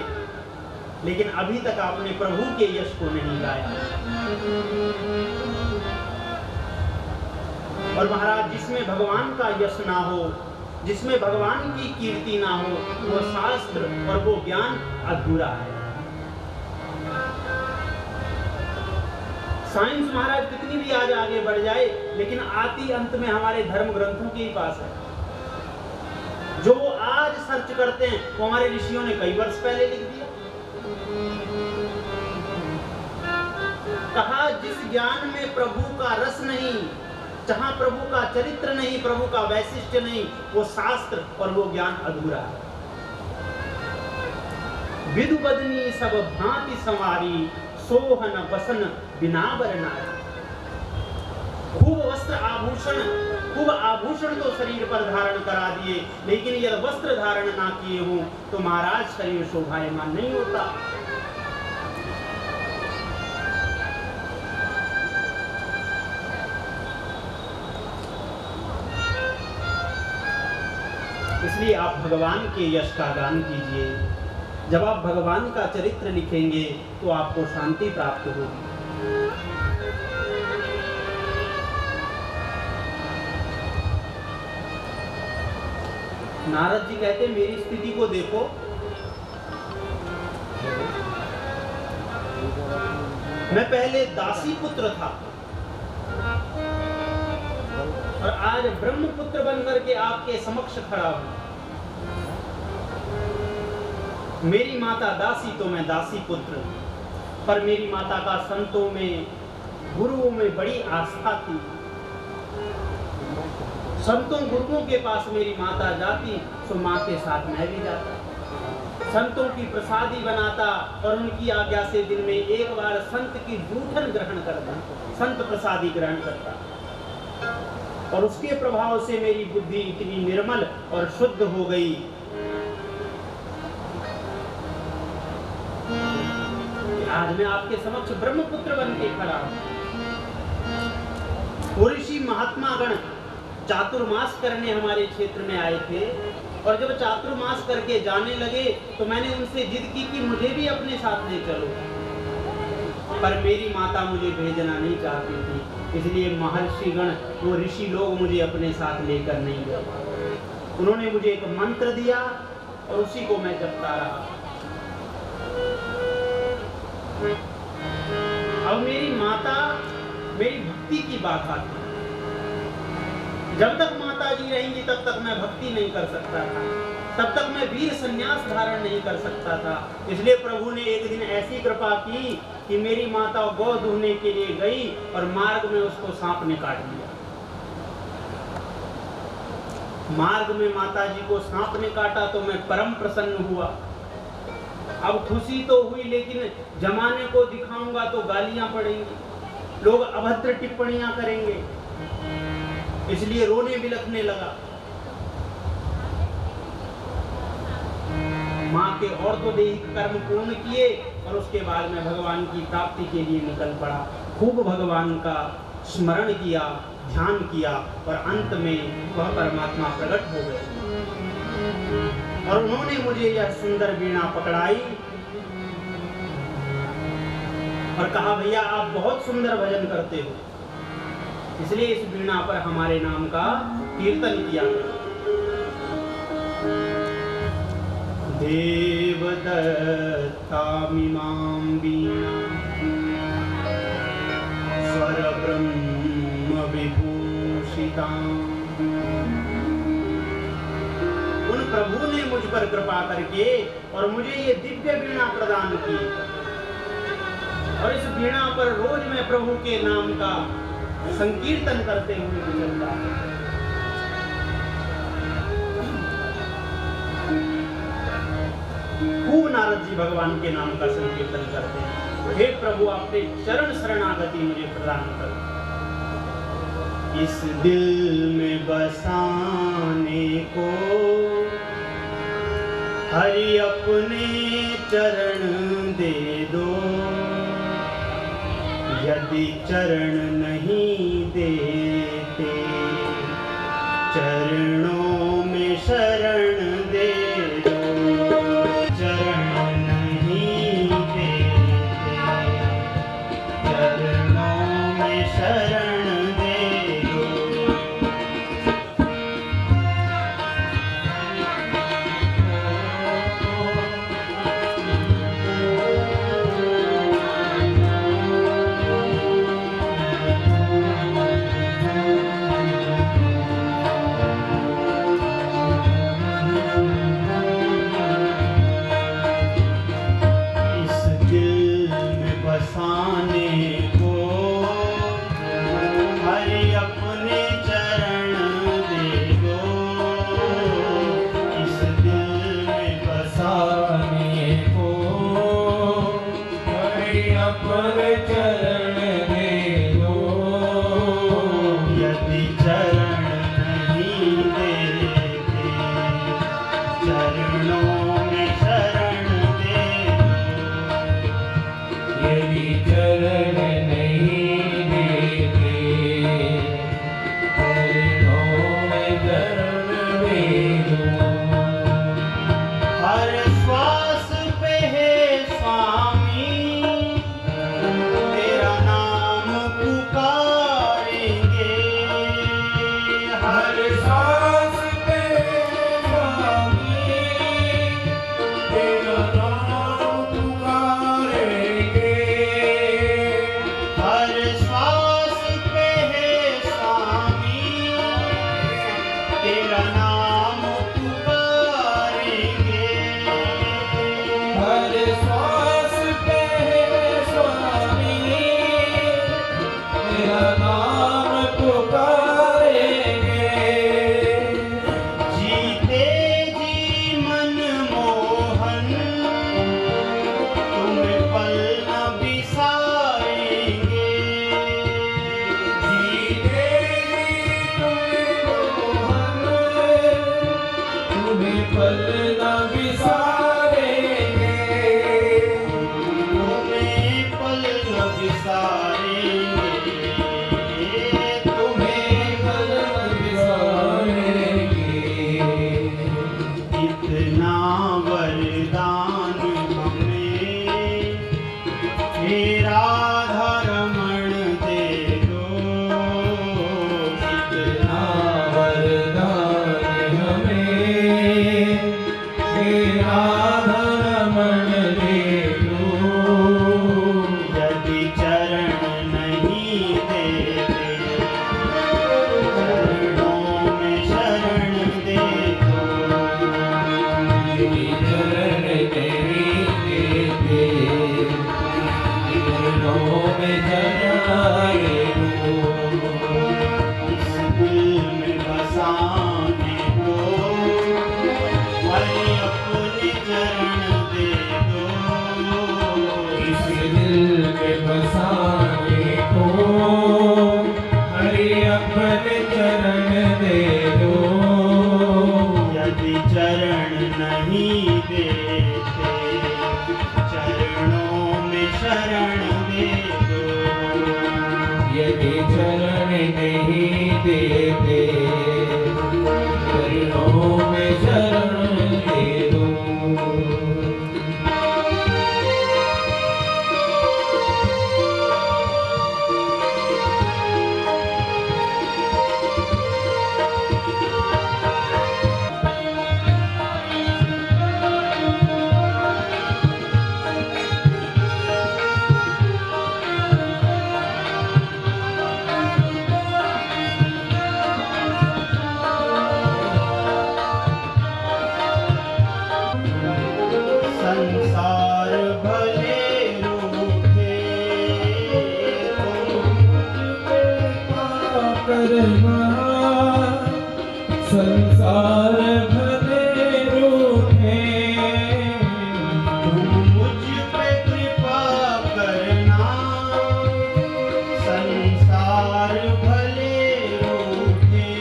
लेकिन अभी तक आपने प्रभु के यश को नहीं गाया। और महाराज जिसमें भगवान का यश ना हो, जिसमें भगवान की कीर्ति ना हो, वो शास्त्र और वो ज्ञान अधूरा है। साइंस महाराज कितनी भी आज आगे बढ़ जाए, लेकिन आती अंत में हमारे धर्म ग्रंथों के ही पास है। जो वो आज सर्च करते हैं वो हमारे ऋषियों ने कई वर्ष पहले लिख दिया। कहा जिस ज्ञान में प्रभु का रस नहीं, जहां प्रभु का चरित्र नहीं, प्रभु का वैशिष्ट्य नहीं, वो शास्त्र और वो ज्ञान अधूरा है। विदु बदनी सब भांति संवारी, सोहन बसन बिना बरनारी। खूब वस्त्र आभूषण, खूब आभूषण तो शरीर पर धारण करा दिए, लेकिन यदि वस्त्र धारण ना किए हों तो महाराज शरीर शोभायमान नहीं होता। इसलिए आप भगवान के यश का गान कीजिए। जब आप भगवान का चरित्र लिखेंगे तो आपको शांति प्राप्त होगी। नारद जी कहते मेरी स्थिति को देखो, मैं पहले दासी पुत्र था, और आज ब्रह्मपुत्र बनकर के आपके समक्ष खड़ा हूं। मेरी माता दासी तो मैं दासी पुत्र, पर मेरी माता का संतों में, गुरुओं में बड़ी आस्था थी। संतों गुरुओं के पास मेरी माता जाती तो माँ के साथ मैं भी जाता, संतों की प्रसादी बनाता और उनकी आज्ञा से दिन में एक बार संत की जूठन ग्रहण करता, संत प्रसादी ग्रहण करता। और उसके प्रभाव से मेरी बुद्धि इतनी निर्मल और शुद्ध हो गई। आज मैं आपके समक्ष ब्रह्मपुत्र बन के खड़ा हूं। ऋषि महात्मा गण चातुर्मास करने हमारे क्षेत्र में आए थे, और जब चातुर्मास करके जाने लगे तो मैंने उनसे जिद की कि मुझे भी अपने साथ ले चलो, पर मेरी माता मुझे भेजना नहीं चाहती थी। इसलिए महर्षि गण, वो ऋषि लोग मुझे अपने साथ लेकर नहीं गए। उन्होंने मुझे एक मंत्र दिया और उसी को मैं जपता रहा। अब मेरी माता मेरी भक्ति की बाधा थी। जब तक माता जी रहेंगी तब तक मैं भक्ति नहीं कर सकता था, तब तक मैं वीर संन्यास धारण नहीं कर सकता था। इसलिए प्रभु ने एक दिन ऐसी कृपा की कि मेरी माता गौ दूहने के लिए गई और मार्ग में उसको सांप ने काट लिया। मार्ग में माता जी को सांप ने काटा तो मैं परम प्रसन्न हुआ। अब खुशी तो हुई, लेकिन जमाने को दिखाऊंगा तो गालियां पड़ेंगी, लोग अभद्र टिप्पणियां करेंगे, इसलिए रोने बिलखने लगा। माँ के औरतोदैहिक कर्म पूर्ण किए और उसके बाद में भगवान की प्राप्ति के लिए निकल पड़ा। खूब भगवान का स्मरण किया, ध्यान किया और अंत में वह परमात्मा प्रकट हो गए और उन्होंने मुझे यह सुंदर वीणा पकड़ाई और कहा, भैया आप बहुत सुंदर भजन करते हो, इसलिए इस वीणा पर हमारे नाम का कीर्तन किया गया। देवदत्तामिमां वीणा स्वर ब्रह्म विभूषिताम्। उन प्रभु ने मुझ पर कृपा करके और मुझे ये दिव्य वीणा प्रदान की, और इस वीणा पर रोज मैं प्रभु के नाम का संकीर्तन करते हुए गुजरता है। खूब नारद जी भगवान के नाम का संकीर्तन करते हैं। हे प्रभु, आपने चरण शरणागति मुझे प्रदान कर, इस दिल में बसाने को हरि अपने चरण दे दो, यदि चरण नहीं देते चरणों में शरण दे दो, चरण नहीं देते चरणों में शरण दे दो। हे राधा रमण दे दो इतना वरदान हमें, हे राधा रमण दे दो। यदि चरण नहीं देते चरणों में शरण दे दो। यदि चरण नहीं देते चरणों में शरण दो। इस दिल में बसाने को हरि अपने चरण दे दो। इस दिल में बसाने को हरि अपने चरण दे दो। यदि चरण नहीं देते चरणों में शरण दे दो। यदि चरण नहीं देते चरणों में शरण दे दो। संसार भले रूठे करना संसार भले रूठे, तुम मुझ पे कृपा करना। संसार भले रूठे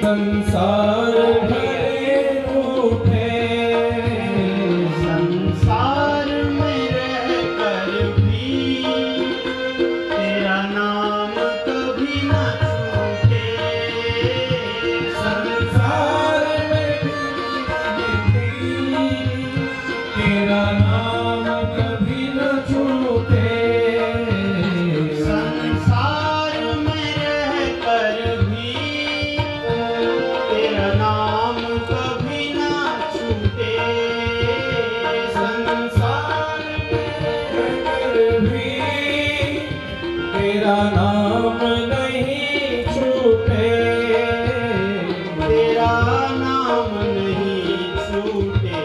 संसार भले रूठे। संसार में रहकर भी तेरा नाम कभी न छूटे। संसार में भी तेरा नाम कभी न छूटे। संसार में रहकर भी तेरा नाम कभी न छूटे। संसार में भी तेरा नाम नहीं छूटे। तेरा नाम नहीं छूटे।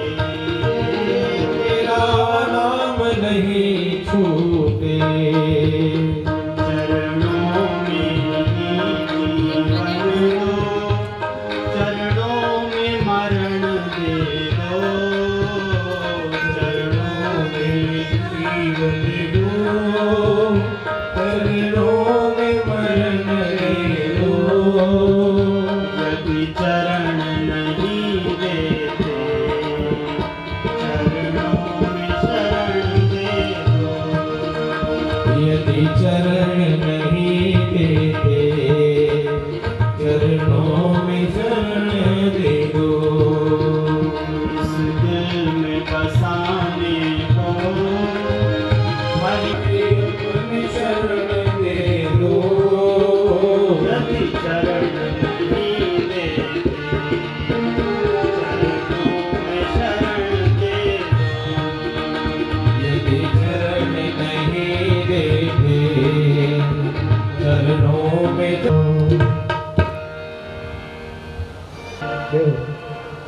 तेरा नाम नहीं छूटे। चरणों में ही जीवन दो, चरणों में मरण दे दो। चरणों में जीवन दो चरणों में मरण दे दो। यदि चरण नहीं देते चरणों में शरण दे दो। यदि चरण नहीं देते चरणों में शरण दे दो। इस दिल में बसाने को हरि अपने शरण दे दो। यदि चरण नहीं देते चरणों में शरण दे दो। यदि चरण नहीं देते चरणों में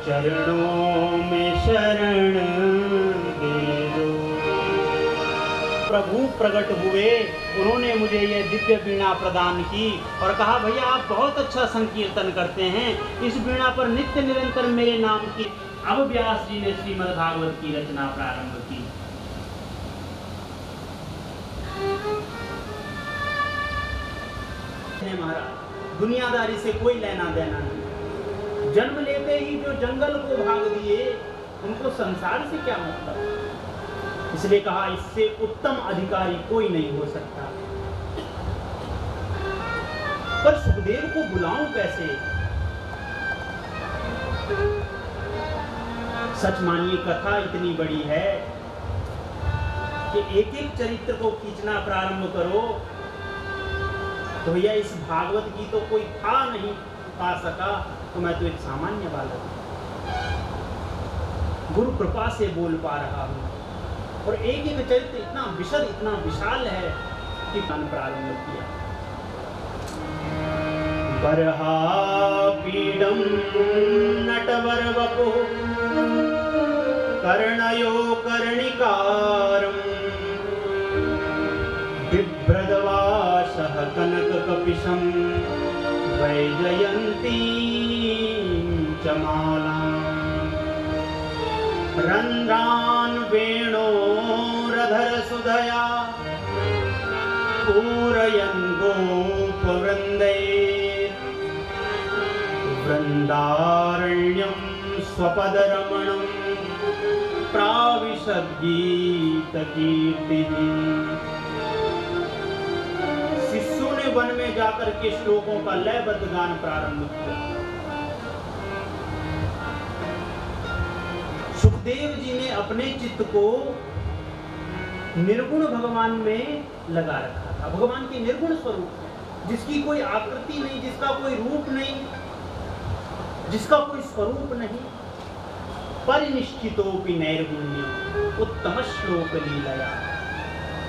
चरणों में शरण दे दो। प्रभु प्रकट हुए, उन्होंने मुझे यह दिव्य वीणा प्रदान की और कहा भैया आप बहुत अच्छा संकीर्तन करते हैं, इस वीणा पर नित्य निरंतर मेरे नाम की। अब व्यास जी ने श्रीमद् भागवत की रचना प्रारंभ की। महाराज दुनियादारी से कोई लेना देना नहीं। जन्म लेते ही जो जंगल को भाग दिए उनको संसार से क्या मतलब। इसलिए कहा इससे उत्तम अधिकारी कोई नहीं हो सकता। पर सुखदेव को बुलाऊं कैसे? सच मानिए कथा इतनी बड़ी है कि एक एक चरित्र को खींचना प्रारंभ करो तो भैया इस भागवत की तो कोई था नहीं पा सका, तो मैं तो एक सामान्य बालक हूं, गुरु कृपा से बोल पा रहा हूं। और एक एक चरित्र इतना विशद, इतना विशाल है कि प्रारंभ किया। बर्हापीडं नटवर वपुः कर्णयो कर्णिकारम् बिभ्रदवासः कनककपिशं वैजयन्तीं च मालाम् रन्ध्रान् वेणोरधरसुधया पूरयन् गोपवृन्दैर्वृन्दारण्यं स्वपदरमणं प्राविशद्गीतकीर्तिः। शिष्यों ने वन में जाकर के श्लोकों का लयबद्ध गान प्रारंभ किया। सुखदेव जी ने अपने चित्त को निर्गुण भगवान में लगा रखा था। भगवान के निर्गुण स्वरूप, जिसकी कोई आकृति नहीं, जिसका कोई रूप नहीं, जिसका कोई स्वरूप नहीं, परिनिष्ठितोपि नैर्गुण्यम् उत्तम श्लोक लीलया।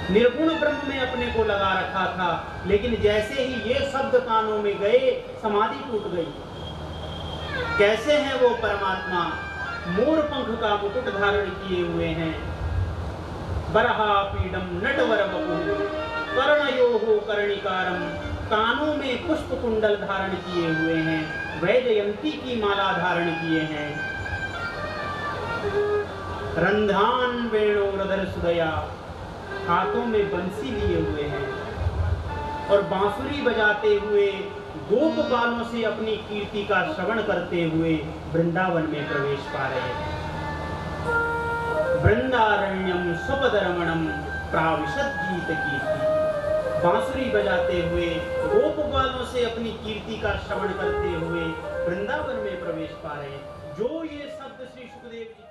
निर्गुण ब्रह्म में अपने को लगा रखा था, लेकिन जैसे ही ये शब्द कानों में गए समाधि टूट गई। कैसे हैं वो परमात्मा? मोर पंख का मुकुट धारण किए हुए हैं। बर्हापीडं नटवर वपुः कर्णयोः कर्णिकारम्, कानों में पुष्प कुंडल धारण किए हुए हैं। वैजयंती की माला धारण किए हैं। रंध्रान वेणोरधर सुदया, हाथों में बंसी लिए हुए हैं और बांसुरी बजाते हुए गोप बालों से अपनी कीर्ति का श्रवण करते हुए वृंदावन में प्रवेश पा रहे हैं। वृंदारण्यम स्वपदरमणम प्राविशद गीत कीर्ति, बांसुरी बजाते हुए गोप बालों से अपनी कीर्ति का श्रवण करते हुए वृंदावन में प्रवेश पा रहे हैं। जो ये शब्द श्री सुखदेव जी